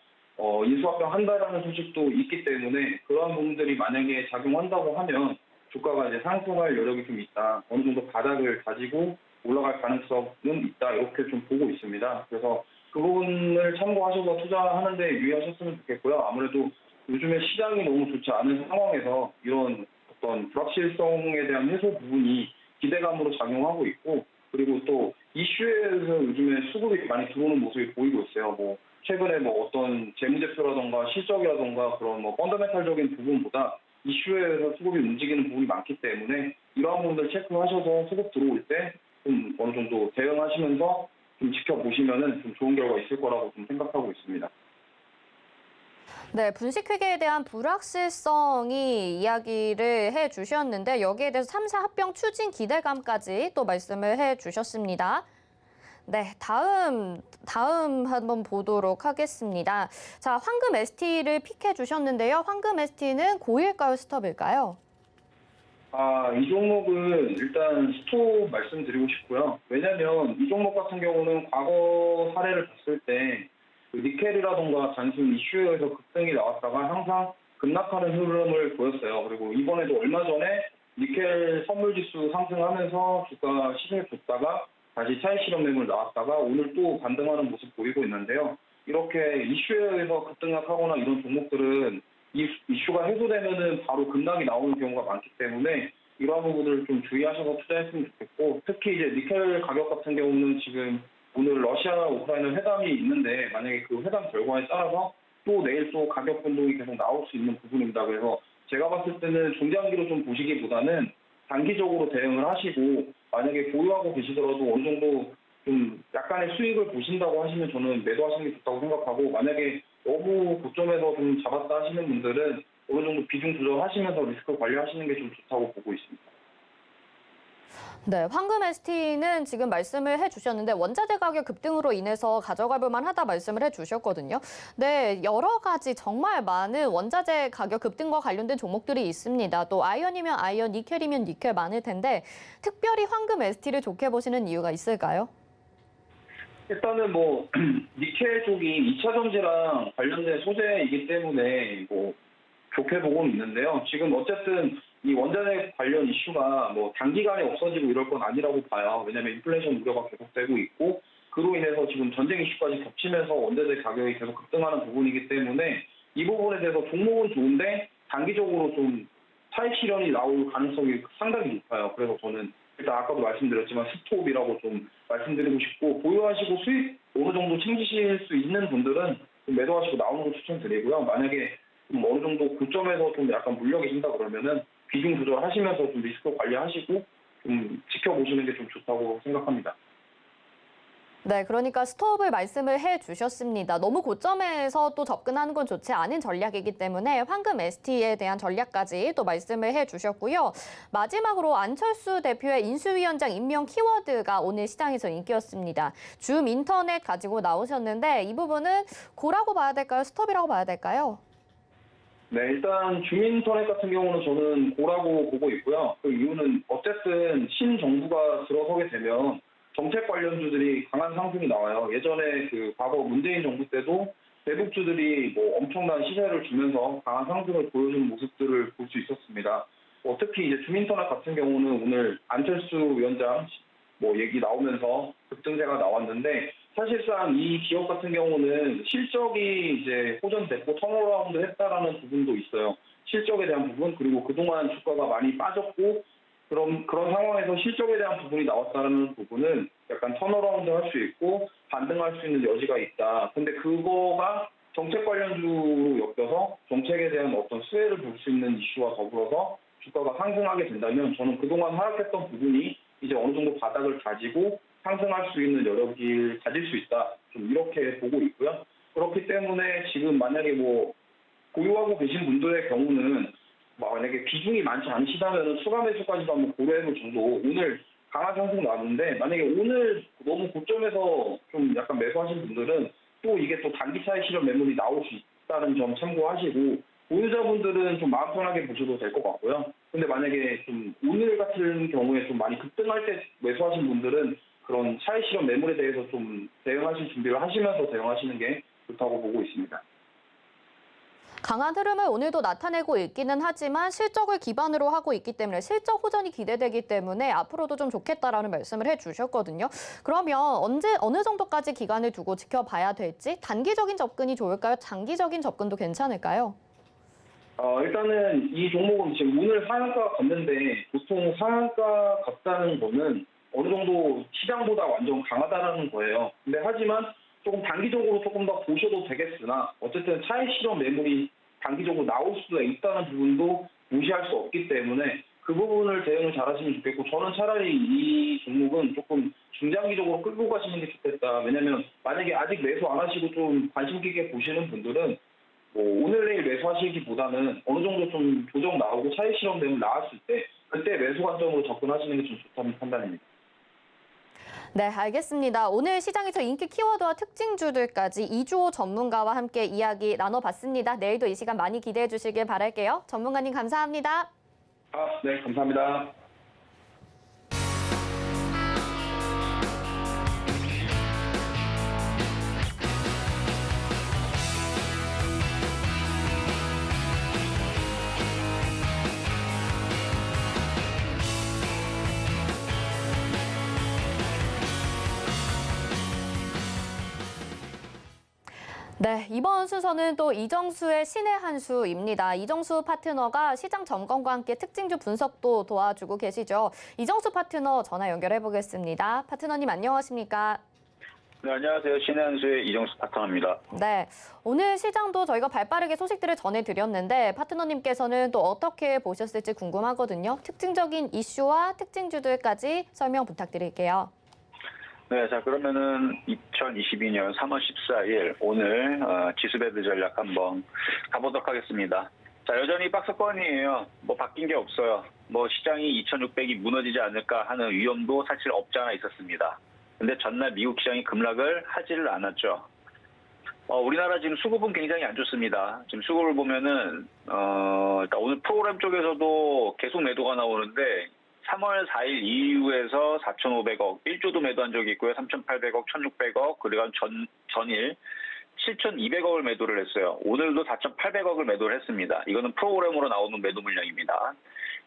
인수합병 한다라는 소식도 있기 때문에 그러한 부분들이 만약에 작용한다고 하면 주가가 이제 상승할 여력이 좀 있다. 어느 정도 바닥을 가지고 올라갈 가능성은 있다. 이렇게 좀 보고 있습니다. 그래서 그 부분을 참고하셔서 투자하는데 유의하셨으면 좋겠고요. 아무래도 요즘에 시장이 너무 좋지 않은 상황에서 이런 어떤 불확실성에 대한 해소 부분이 기대감으로 작용하고 있고 그리고 또 이슈에서 요즘에 수급이 많이 들어오는 모습이 보이고 있어요. 뭐 최근에 뭐 어떤 재무제표라던가 실적이라던가 그런 뭐 펀더멘탈적인 부분보다 이슈에서 수급이 움직이는 부분이 많기 때문에 이러한 부분들 체크하셔서 수급 들어올 때 좀 어느 정도 대응하시면서 좀 지켜보시면은 좀 좋은 결과 있을 거라고 좀 생각하고 있습니다. 네, 분식회계에 대한 불확실성이 이야기를 해주셨는데 여기에 대해서 3사 합병 추진 기대감까지 또 말씀을 해주셨습니다. 네, 다음 한번 보도록 하겠습니다. 자, 황금 ST를 픽해 주셨는데요. 황금 ST는 고일까요, 스톱일까요? 이 종목은 일단 스톱 말씀드리고 싶고요. 왜냐하면 이 종목 같은 경우는 과거 사례를 봤을 때 그 니켈이라던가 단순 이슈에서 급등이 나왔다가 항상 급락하는 흐름을 보였어요. 그리고 이번에도 얼마 전에 니켈 선물지수 상승하면서 주가 시세를 줬다가 다시 차익 실현 매물 나왔다가 오늘 또 반등하는 모습 보이고 있는데요. 이렇게 이슈에서 급등락하거나 이런 종목들은 이 이슈가 해소되면은 바로 급락이 나오는 경우가 많기 때문에 이러한 부분을 좀 주의하셔서 투자했으면 좋겠고 특히 이제 니켈 가격 같은 경우는 지금 오늘 러시아 우크라이나 회담이 있는데 만약에 그 회담 결과에 따라서 또 내일 또 가격 변동이 계속 나올 수 있는 부분입니다. 그래서 제가 봤을 때는 중장기로 좀 보시기보다는 단기적으로 대응을 하시고 만약에 보유하고 계시더라도 어느 정도 좀 약간의 수익을 보신다고 하시면 저는 매도하시는 게 좋다고 생각하고 만약에 너무 고점에서 좀 잡았다 하시는 분들은 어느 정도 비중 조절하시면서 리스크 관리하시는 게 좀 좋다고 보고 있습니다. 네, 황금 ST는 지금 말씀을 해주셨는데 원자재 가격 급등으로 인해서 가져갈 만하다 말씀을 해주셨거든요. 네, 여러 가지 정말 많은 원자재 가격 급등과 관련된 종목들이 있습니다. 또 아이언이면 아이언, 니켈이면 니켈 많을 텐데 특별히 황금 ST를 좋게 보시는 이유가 있을까요? 일단은 뭐 니켈 쪽이 2차 전지랑 관련된 소재이기 때문에 뭐 좋게 보고는 있는데요. 지금 어쨌든 이 원자재 관련 이슈가 뭐 단기간에 없어지고 이럴 건 아니라고 봐요. 왜냐하면 인플레이션 우려가 계속되고 있고 그로 인해서 지금 전쟁 이슈까지 겹치면서 원자재 가격이 계속 급등하는 부분이기 때문에 이 부분에 대해서 종목은 좋은데 단기적으로 좀 차익 실현이 나올 가능성이 상당히 높아요. 그래서 저는 일단 아까도 말씀드렸지만 스톱이라고 좀 말씀드리고 싶고 보유하시고 수익 어느 정도 챙기실 수 있는 분들은 좀 매도하시고 나오는 거 추천드리고요. 만약에 좀 어느 정도 고점에서 좀 약간 물려 계신다 그러면은 비중 조절하시면서 좀 리스크 관리하시고 좀 지켜보시는 게 좀 좋다고 생각합니다. 네, 그러니까 스톱을 말씀을 해주셨습니다. 너무 고점에서 또 접근하는 건 좋지 않은 전략이기 때문에 황금 ST에 대한 전략까지 또 말씀을 해주셨고요. 마지막으로 안철수 대표의 인수위원장 임명 키워드가 오늘 시장에서 인기였습니다. 줌 인터넷 가지고 나오셨는데 이 부분은 고라고 봐야 될까요? 스톱이라고 봐야 될까요? 네, 일단 줌인터넷 같은 경우는 저는 고라고 보고 있고요. 그 이유는 어쨌든 신정부가 들어서게 되면 정책 관련주들이 강한 상승이 나와요. 예전에 그 과거 문재인 정부 때도 대북주들이 뭐 엄청난 시세를 주면서 강한 상승을 보여주는 모습들을 볼 수 있었습니다. 특히 이제 줌인터넷 같은 경우는 오늘 안철수 위원장 뭐 얘기 나오면서 급등세가 나왔는데 사실상 이 기업 같은 경우는 실적이 이제 호전됐고 턴어라운드 했다라는 부분도 있어요. 실적에 대한 부분 그리고 그동안 주가가 많이 빠졌고 그런 상황에서 실적에 대한 부분이 나왔다는 부분은 약간 턴어라운드 할 수 있고 반등할 수 있는 여지가 있다. 근데 그거가 정책 관련주로 엮여서 정책에 대한 어떤 수혜를 볼 수 있는 이슈와 더불어서 주가가 상승하게 된다면 저는 그동안 하락했던 부분이 이제 어느 정도 바닥을 가지고 상승할 수 있는 여력을 가질 수 있다. 좀 이렇게 보고 있고요. 그렇기 때문에 지금 만약에 뭐 보유하고 계신 분들의 경우는 만약에 비중이 많지 않으시다면 추가 매수까지도 한번 고려해볼 정도. 오늘 강한 상승 나왔는데 만약에 오늘 너무 고점에서 좀 약간 매수하신 분들은 또 이게 또 단기 차익 실현 매물이 나올 수 있다는 점 참고하시고, 보유자분들은 좀 마음 편하게 보셔도 될 것 같고요. 근데 만약에 좀 오늘 같은 경우에 좀 많이 급등할 때 매수하신 분들은 그런 차익 실현 매물에 대해서 좀 대응하실 준비를 하시면서 대응하시는 게 좋다고 보고 있습니다. 강한 흐름을 오늘도 나타내고 있기는 하지만 실적을 기반으로 하고 있기 때문에 실적 호전이 기대되기 때문에 앞으로도 좀 좋겠다라는 말씀을 해주셨거든요. 그러면 어느 정도까지 기간을 두고 지켜봐야 될지, 단기적인 접근이 좋을까요? 장기적인 접근도 괜찮을까요? 일단은 이 종목은 지금 오늘 상한가 갔는데, 보통 상한가 갔다는 거는 어느 정도 시장보다 완전 강하다라는 거예요. 근데 하지만 조금 단기적으로 조금 더 보셔도 되겠으나, 어쨌든 차익 실현 매물이 단기적으로 나올 수가 있다는 부분도 무시할 수 없기 때문에 그 부분을 대응을 잘 하시면 좋겠고, 저는 차라리 이 종목은 조금 중장기적으로 끌고 가시는 게 좋겠다. 왜냐면 만약에 아직 매수 안 하시고 좀 관심 깊게 보시는 분들은 뭐 오늘 내일 매수하시기보다는 어느 정도 좀 조정 나오고 차익 실현 매물 나왔을 때 그때 매수 관점으로 접근하시는 게 좀 좋다는 판단입니다. 네, 알겠습니다. 오늘 시장에서 인기 키워드와 특징주들까지 이주호 전문가와 함께 이야기 나눠봤습니다. 내일도 이 시간 많이 기대해 주시길 바랄게요. 전문가님 감사합니다. 네, 감사합니다. 네, 이번 순서는 또 이정수의 신의 한 수입니다. 이정수 파트너가 시장 점검과 함께 특징주 분석도 도와주고 계시죠. 이정수 파트너 전화 연결해 보겠습니다. 파트너님 안녕하십니까? 네, 안녕하세요. 신의 한 수의 이정수 파트너입니다. 네, 오늘 시장도 저희가 발빠르게 소식들을 전해드렸는데 파트너님께서는 또 어떻게 보셨을지 궁금하거든요. 특징적인 이슈와 특징주들까지 설명 부탁드릴게요. 네, 자 그러면은 2022년 3월 14일 오늘 지수배드 전략 한번 가보도록 하겠습니다. 자, 여전히 박스권이에요. 뭐 바뀐 게 없어요. 뭐 시장이 2,600이 무너지지 않을까 하는 위험도 사실 없지 않아 있었습니다. 근데 전날 미국 시장이 급락을 하지를 않았죠. 우리나라 지금 수급은 굉장히 안 좋습니다. 지금 수급을 보면은 일단 오늘 프로그램 쪽에서도 계속 매도가 나오는데 3월 4일 이후에서 4,500억, 1조도 매도한 적이 있고요. 3,800억, 1,600억, 그리고 전일 7,200억을 매도를 했어요. 오늘도 4,800억을 매도를 했습니다. 이거는 프로그램으로 나오는 매도 물량입니다.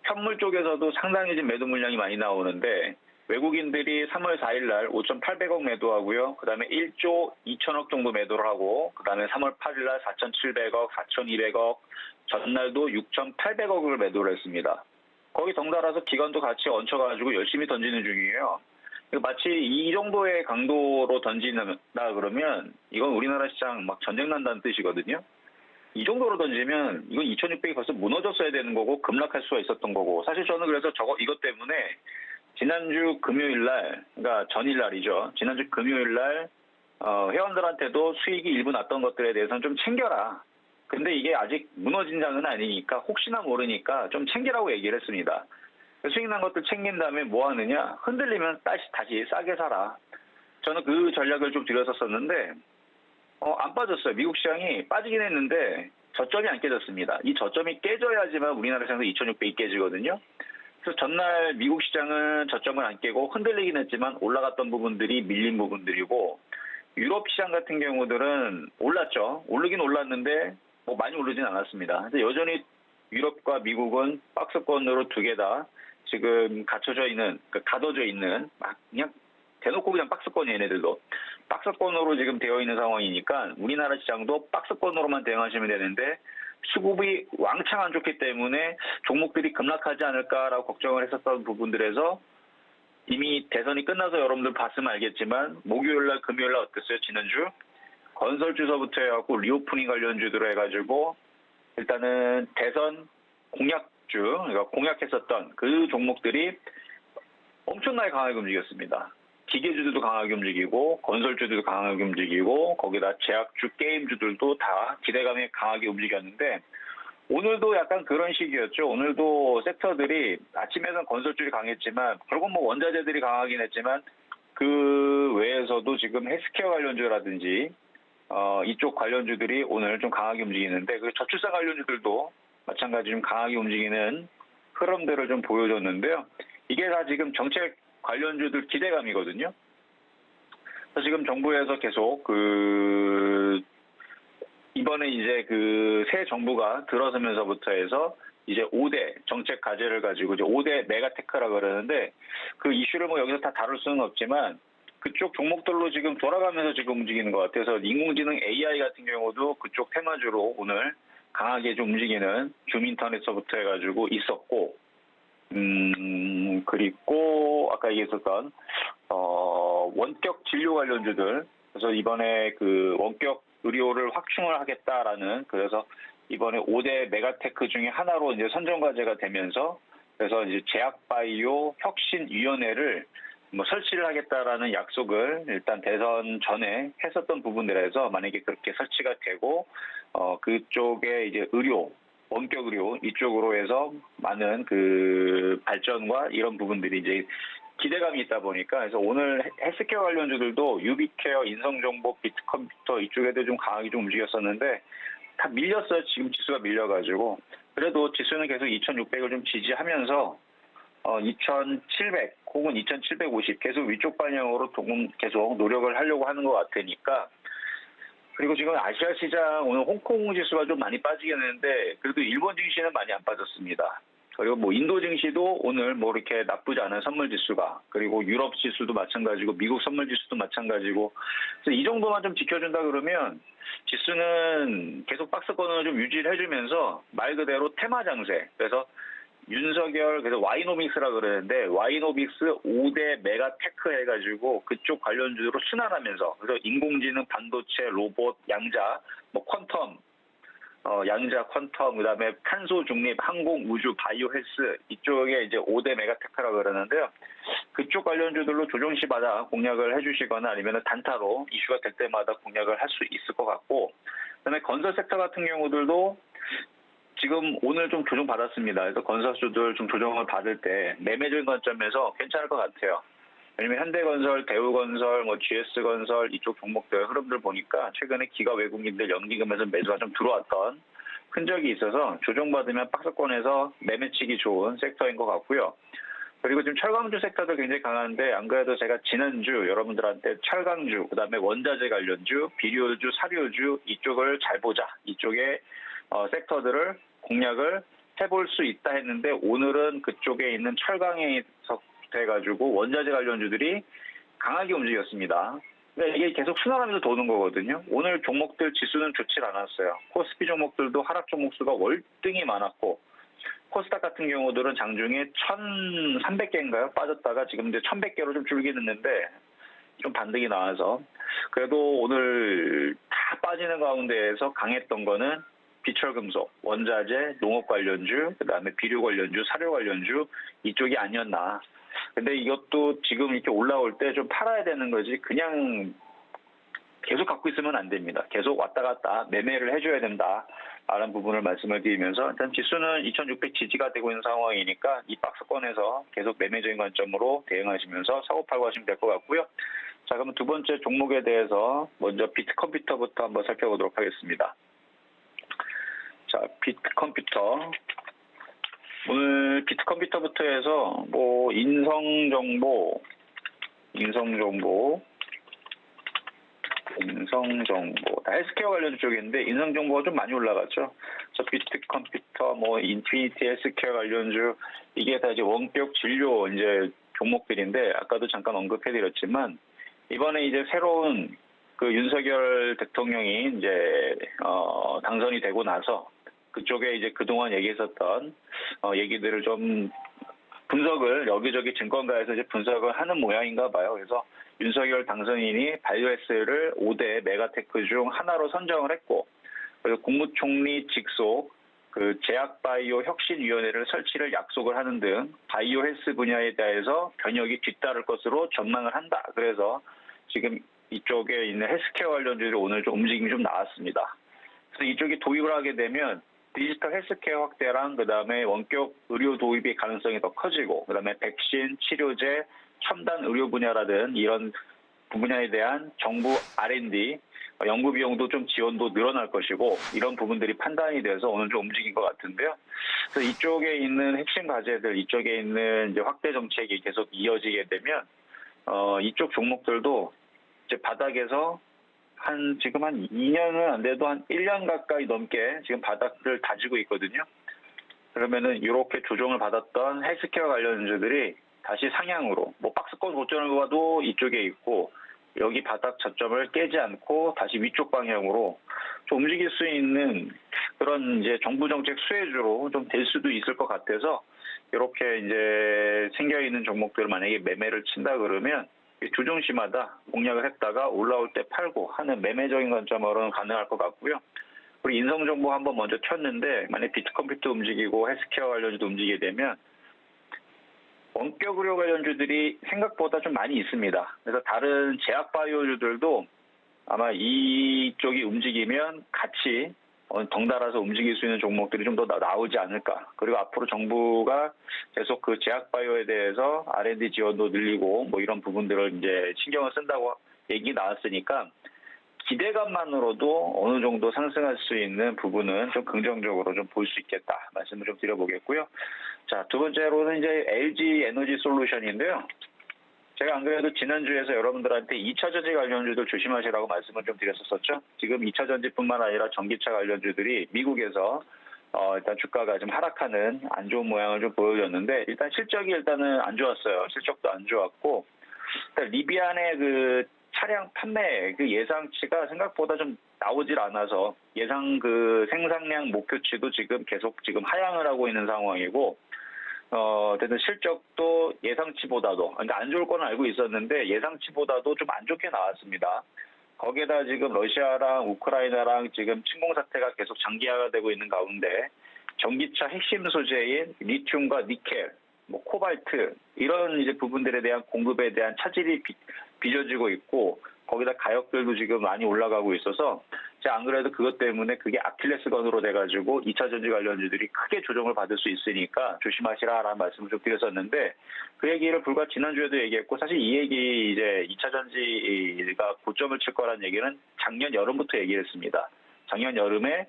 현물 쪽에서도 상당히 지금 매도 물량이 많이 나오는데 외국인들이 3월 4일 날 5,800억 매도하고요. 그 다음에 1조 2천억 정도 매도를 하고, 그 다음에 3월 8일 날 4,700억, 4,200억, 전날도 6,800억을 매도를 했습니다. 거기 덩달아서 기관도 같이 얹혀가지고 열심히 던지는 중이에요. 마치 이 정도의 강도로 던진다 그러면 이건 우리나라 시장 막 전쟁 난다는 뜻이거든요. 이 정도로 던지면 이건 2,600이 벌써 무너졌어야 되는 거고 급락할 수가 있었던 거고, 사실 저는 그래서 이것 때문에 지난주 금요일 날, 그러니까 전일 날이죠. 지난주 금요일 날 회원들한테도 수익이 일부 났던 것들에 대해서는 좀 챙겨라. 근데 이게 아직 무너진 장은 아니니까 혹시나 모르니까 좀 챙기라고 얘기를 했습니다. 수익 난 것들 챙긴 다음에 뭐 하느냐? 흔들리면 다시 싸게 사라. 저는 그 전략을 좀 들였었는데 안 빠졌어요. 미국 시장이 빠지긴 했는데 저점이 안 깨졌습니다. 이 저점이 깨져야지만 우리나라 시장도 2,600이 깨지거든요. 그래서 전날 미국 시장은 저점을 안 깨고 흔들리긴 했지만 올라갔던 부분들이 밀린 부분들이고, 유럽 시장 같은 경우들은 올랐죠. 오르긴 올랐는데 뭐 많이 오르진 않았습니다. 근데 여전히 유럽과 미국은 박스권으로 두 개 다 지금 가둬져 있는 막 그냥 대놓고 그냥 박스권이 얘네들도 박스권으로 지금 되어 있는 상황이니까 우리나라 시장도 박스권으로만 대응하시면 되는데, 수급이 왕창 안 좋기 때문에 종목들이 급락하지 않을까라고 걱정을 했었던 부분들에서 이미 대선이 끝나서 여러분들 봤으면 알겠지만 목요일날 금요일날 어땠어요? 지난주 건설주서부터 해갖고 리오프닝 관련주들로 해가지고 일단은 대선 공약주, 그러니까 공약했었던 그 종목들이 엄청나게 강하게 움직였습니다. 기계주들도 강하게 움직이고 건설주들도 강하게 움직이고 거기다 제약주, 게임주들도 다 기대감이 강하게 움직였는데 오늘도 약간 그런 식이었죠. 오늘도 섹터들이 아침에는 건설주들이 강했지만 결국 뭐 원자재들이 강하긴 했지만 그 외에서도 지금 헬스케어 관련주라든지 이쪽 관련주들이 오늘 좀 강하게 움직이는데 그 저출산 관련주들도 마찬가지로 좀 강하게 움직이는 흐름들을 좀 보여줬는데요. 이게 다 지금 정책 관련주들 기대감이거든요. 그래서 지금 정부에서 계속 이번에 이제 새 정부가 들어서면서부터 해서 이제 5대 정책 과제를 가지고 이제 5대 메가테크라 그러는데 그 이슈를 뭐 여기서 다 다룰 수는 없지만 그쪽 종목들로 지금 돌아가면서 지금 움직이는 것 같아서 인공지능 AI 같은 경우도 그쪽 테마주로 오늘 강하게 좀 움직이는 줌인터넷서부터 해가지고 있었고 그리고 아까 얘기했었던 원격 진료 관련주들 그래서 이번에 그 원격 의료를 확충을 하겠다라는 그래서 이번에 5대 메가테크 중에 하나로 이제 선정 과제가 되면서 그래서 이제 제약바이오 혁신위원회를 뭐 설치를 하겠다라는 약속을 일단 대선 전에 했었던 부분들에서 만약에 그렇게 설치가 되고 그쪽에 이제 의료 원격 의료 이쪽으로 해서 많은 그 발전과 이런 부분들이 이제 기대감이 있다 보니까 그래서 오늘 헬스케어 관련주들도 유비케어, 인성정보, 비트컴퓨터 이쪽에도 좀 강하게 좀 움직였었는데 다 밀렸어요. 지금 지수가 밀려가지고 그래도 지수는 계속 2,600을 좀 지지하면서 2,700 혹은 2,750 계속 위쪽 방향으로 조금 계속 노력을 하려고 하는 것 같으니까 그리고 지금 아시아 시장 오늘 홍콩 지수가 좀 많이 빠지긴 했는데 그래도 일본 증시는 많이 안 빠졌습니다. 그리고 뭐 인도 증시도 오늘 뭐 이렇게 나쁘지 않은 선물 지수가 그리고 유럽 지수도 마찬가지고 미국 선물 지수도 마찬가지고 그래서 이 정도만 좀 지켜준다 그러면 지수는 계속 박스권을 좀 유지를 해주면서 말 그대로 테마 장세 그래서 윤석열 그래서 와이노믹스라 그러는데 와이노믹스 5대 메가테크 해가지고 그쪽 관련주로 순환하면서 그래서 인공지능, 반도체, 로봇, 양자, 뭐 퀀텀, 양자, 퀀텀 그다음에 탄소 중립, 항공, 우주, 바이오 헬스 이쪽에 이제 5대 메가테크라 그러는데요. 그쪽 관련주들로 조정시마다 공략을 해주시거나 아니면 단타로 이슈가 될 때마다 공략을 할 수 있을 것 같고 그다음에 건설 섹터 같은 경우들도 지금 오늘 좀 조정 받았습니다. 그래서 건설주들 좀 조정을 받을 때 매매적인 관점에서 괜찮을 것 같아요. 왜냐면 현대건설, 대우건설, 뭐 GS건설 이쪽 종목들 흐름들 보니까 최근에 기가 외국인들 연기금에서 매수가 좀 들어왔던 흔적이 있어서 조정받으면 박스권에서 매매치기 좋은 섹터인 것 같고요. 그리고 지금 철강주 섹터도 굉장히 강한데 안 그래도 제가 지난주 여러분들한테 철강주, 그다음에 원자재 관련주, 비료주, 사료주 이쪽을 잘 보자. 이쪽에 섹터들을 공략을 해볼 수 있다 했는데 오늘은 그쪽에 있는 철강에 돼가지고 원자재 관련주들이 강하게 움직였습니다. 그러니까 이게 계속 순환하면서 도는 거거든요. 오늘 종목들 지수는 좋지 않았어요. 코스피 종목들도 하락 종목 수가 월등히 많았고 코스닥 같은 경우들은 장중에 1,300개인가요? 빠졌다가 지금 이제 1,100개로 좀 줄긴 했는데 좀 반등이 나와서 그래도 오늘 다 빠지는 가운데에서 강했던 거는 비철금속, 원자재, 농업 관련주, 그다음에 비료 관련주, 사료 관련주 이쪽이 아니었나. 근데 이것도 지금 이렇게 올라올 때 좀 팔아야 되는 거지 그냥 계속 갖고 있으면 안 됩니다. 계속 왔다 갔다 매매를 해줘야 된다라는 부분을 말씀을 드리면서 일단 지수는 2,600 지지가 되고 있는 상황이니까 이 박스권에서 계속 매매적인 관점으로 대응하시면서 사고팔고 하시면 될 것 같고요. 자, 그러면 두 번째 종목에 대해서 먼저 비트컴퓨터부터 한번 살펴보도록 하겠습니다. 자, 비트컴퓨터. 오늘 비트컴퓨터부터 해서 뭐 인성정보 다 헬스케어 관련 쪽인데 인성정보가 좀 많이 올라갔죠. 그래서 비트컴퓨터, 뭐 인피니티 헬스케어 관련주 이게 다 이제 원격 진료 이제 종목들인데 아까도 잠깐 언급해드렸지만 이번에 이제 새로운 그 윤석열 대통령이 이제 당선이 되고 나서 그쪽에 이제 그동안 얘기했었던 얘기들을 좀 분석을 여기저기 증권가에서 이제 분석을 하는 모양인가 봐요. 그래서 윤석열 당선인이 바이오헬스를 5대 메가테크 중 하나로 선정을 했고 그리고 국무총리 직속 그 제약바이오 혁신위원회를 설치를 약속을 하는 등 바이오 헬스 분야에 대해서 변혁이 뒤따를 것으로 전망을 한다. 그래서 지금 이쪽에 있는 헬스케어 관련주들이 오늘 좀 움직임이 좀 나왔습니다. 그래서 이쪽이 도입을 하게 되면 디지털 헬스케어 확대랑 그다음에 원격 의료 도입의 가능성이 더 커지고 그다음에 백신, 치료제, 첨단 의료 분야라든 이런 분야에 대한 정부 R&D 연구 비용도 좀 지원도 늘어날 것이고 이런 부분들이 판단이 돼서 오늘 좀 움직인 것 같은데요. 그래서 이쪽에 있는 핵심 과제들, 이쪽에 있는 이제 확대 정책이 계속 이어지게 되면 이쪽 종목들도 이제 바닥에서 지금 한 2년은 안 돼도 한 1년 가까이 넘게 지금 바닥을 다지고 있거든요. 그러면은 이렇게 조정을 받았던 헬스케어 관련주들이 다시 상향으로 박스권 고점을 봐도 이쪽에 있고 여기 바닥 저점을 깨지 않고 다시 위쪽 방향으로 좀 움직일 수 있는 그런 이제 정부 정책 수혜주로 좀 될 수도 있을 것 같아서 이렇게 이제 생겨 있는 종목들을 만약에 매매를 친다 그러면 조정시마다 공략을 했다가 올라올 때 팔고 하는 매매적인 관점으로는 가능할 것 같고요. 우리 인성정보 한번 먼저 켰는데 만약 비트컴퓨터 움직이고 헬스케어 관련주도 움직이게 되면 원격 의료 관련주들이 생각보다 좀 많이 있습니다. 그래서 다른 제약바이오주들도 아마 이쪽이 움직이면 같이 덩달아서 움직일 수 있는 종목들이 좀 더 나오지 않을까. 그리고 앞으로 정부가 계속 그 제약바이오에 대해서 R&D 지원도 늘리고 이런 부분들을 이제 신경을 쓴다고 얘기 나왔으니까 기대감만으로도 어느 정도 상승할 수 있는 부분은 좀 긍정적으로 좀 볼 수 있겠다 말씀을 좀 드려보겠고요. 자, 두 번째로는 이제 LG 에너지 솔루션인데요. 제가 안 그래도 지난주에서 여러분들한테 2차 전지 관련주들 조심하시라고 말씀을 좀 드렸었죠. 지금 2차 전지뿐만 아니라 전기차 관련주들이 미국에서 일단 주가가 좀 하락하는 안 좋은 모양을 좀 보여줬는데 일단 실적이 일단은 안 좋았어요. 실적도 안 좋았고 일단 리비안의 그 차량 판매 그 예상치가 생각보다 좀 나오질 않아서 예상 그 생산량 목표치도 계속 하향을 하고 있는 상황이고 어쨌든 실적도 예상치보다도 그러니까 안 좋을 건 알고 있었는데 예상치보다도 좀 안 좋게 나왔습니다. 거기에다 지금 러시아랑 우크라이나랑 지금 침공 사태가 계속 장기화가 되고 있는 가운데 전기차 핵심 소재인 리튬과 니켈, 코발트 이런 이제 부분들에 대한 공급에 대한 차질이 빚어지고 있고 거기다 가격들도 지금 많이 올라가고 있어서 제가 안 그래도 그것 때문에 그게 아킬레스건으로 돼가지고 2차 전지 관련주들이 크게 조정을 받을 수 있으니까 조심하시라라는 말씀을 좀 드렸었는데 그 얘기를 불과 지난주에도 얘기했고 사실 이 얘기 이제 2차 전지가 고점을 칠 거라는 얘기는 작년 여름부터 얘기를 했습니다. 작년 여름에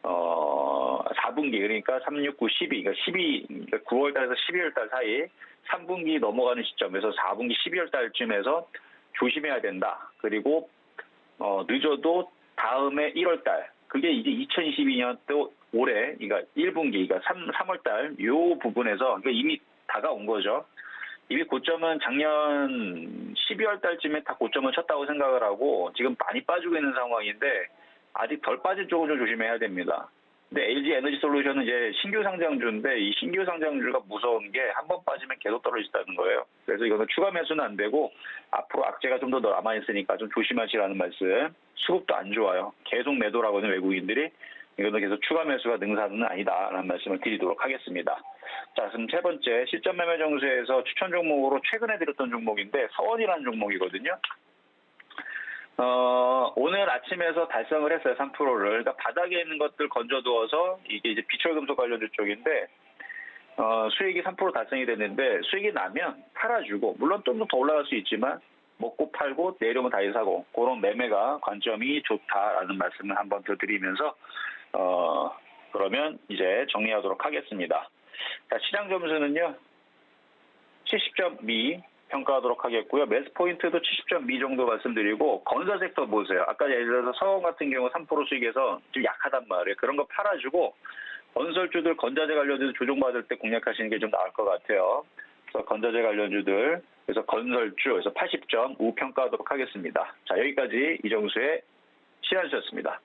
4분기 그러니까 3, 6, 9, 12 그러니까 9월 달에서 12월 달 사이 3분기 넘어가는 시점에서 4분기 12월 달쯤에서 조심해야 된다. 그리고 늦어도 다음에 1월 달 그게 이제 2022년 또 올해 그러니까 1분기 그러니까 3월 달 요 부분에서 그러니까 이미 다가온 거죠. 이미 고점은 작년 12월 달쯤에 다 고점을 쳤다고 생각을 하고 지금 많이 빠지고 있는 상황인데 아직 덜 빠진 쪽은 좀 조심해야 됩니다. 근데 LG 에너지 솔루션은 이제 신규 상장주인데 이 신규 상장주가 무서운 게 한 번 빠지면 계속 떨어진다는 거예요. 그래서 이거는 추가 매수는 안 되고 앞으로 악재가 좀 더 남아있으니까 좀 조심하시라는 말씀. 수급도 안 좋아요. 계속 매도라고는 외국인들이 이거는 계속 추가 매수가 능사는 아니다라는 말씀을 드리도록 하겠습니다. 자, 그럼 세 번째 실전 매매 정수에서 추천 종목으로 최근에 드렸던 종목인데 서원이라는 종목이거든요. 오늘 아침에서 달성을 했어요. 3%를. 그러니까 바닥에 있는 것들 건져두어서 이게 이제 비철금속 관련주 쪽인데 수익이 3% 달성이 됐는데 수익이 나면 팔아주고 물론 좀 더 올라갈 수 있지만 먹고 팔고 내려오면 다시 사고 그런 매매가 관점이 좋다라는 말씀을 한번 더 드리면서 그러면 이제 정리하도록 하겠습니다. 자, 시장 점수는요. 70.2 평가하도록 하겠고요. 매수 포인트도 70.2 정도 말씀드리고 건설 섹터 보세요. 아까 예를 들어서 서원 같은 경우 3% 수익에서 좀 약하단 말이에요. 그런 거 팔아주고 건설주들 건자재 관련주들 조정받을 때 공략하시는 게 좀 나을 것 같아요. 그래서 건자재 관련주들 그래서 건설주 그래서 80.5 평가하도록 하겠습니다. 자, 여기까지 이정수의 시간이었습니다.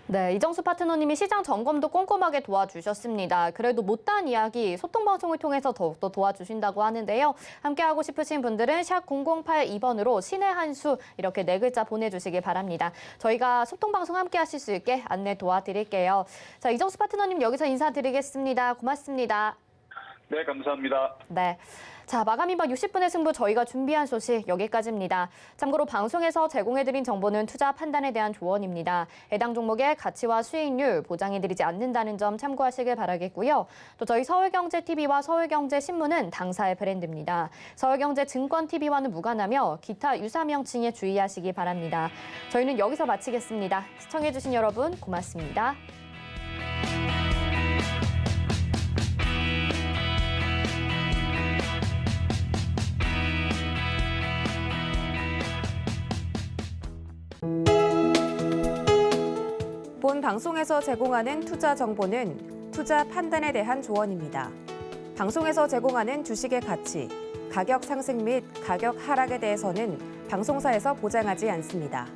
네, 이정수 파트너님이 시장 점검도 꼼꼼하게 도와주셨습니다. 그래도 못다한 이야기 소통방송을 통해서 더욱더 도와주신다고 하는데요. 함께하고 싶으신 분들은 샵 0082번으로 신의 한 수 이렇게 4글자 보내주시기 바랍니다. 저희가 소통방송 함께하실 수 있게 안내 도와드릴게요. 자, 이정수 파트너님 여기서 인사드리겠습니다. 고맙습니다. 네, 감사합니다. 네. 자, 마감인박 60분의 승부 저희가 준비한 소식 여기까지입니다. 참고로 방송에서 제공해드린 정보는 투자 판단에 대한 조언입니다. 해당 종목의 가치와 수익률 보장해드리지 않는다는 점 참고하시길 바라겠고요. 또 저희 서울경제TV와 서울경제신문은 당사의 브랜드입니다. 서울경제증권TV와는 무관하며 기타 유사 명칭에 주의하시기 바랍니다. 저희는 여기서 마치겠습니다. 시청해주신 여러분 고맙습니다. 본 방송에서 제공하는 투자 정보는 투자 판단에 대한 조언입니다. 방송에서 제공하는 주식의 가치, 가격 상승 및 가격 하락에 대해서는 방송사에서 보장하지 않습니다.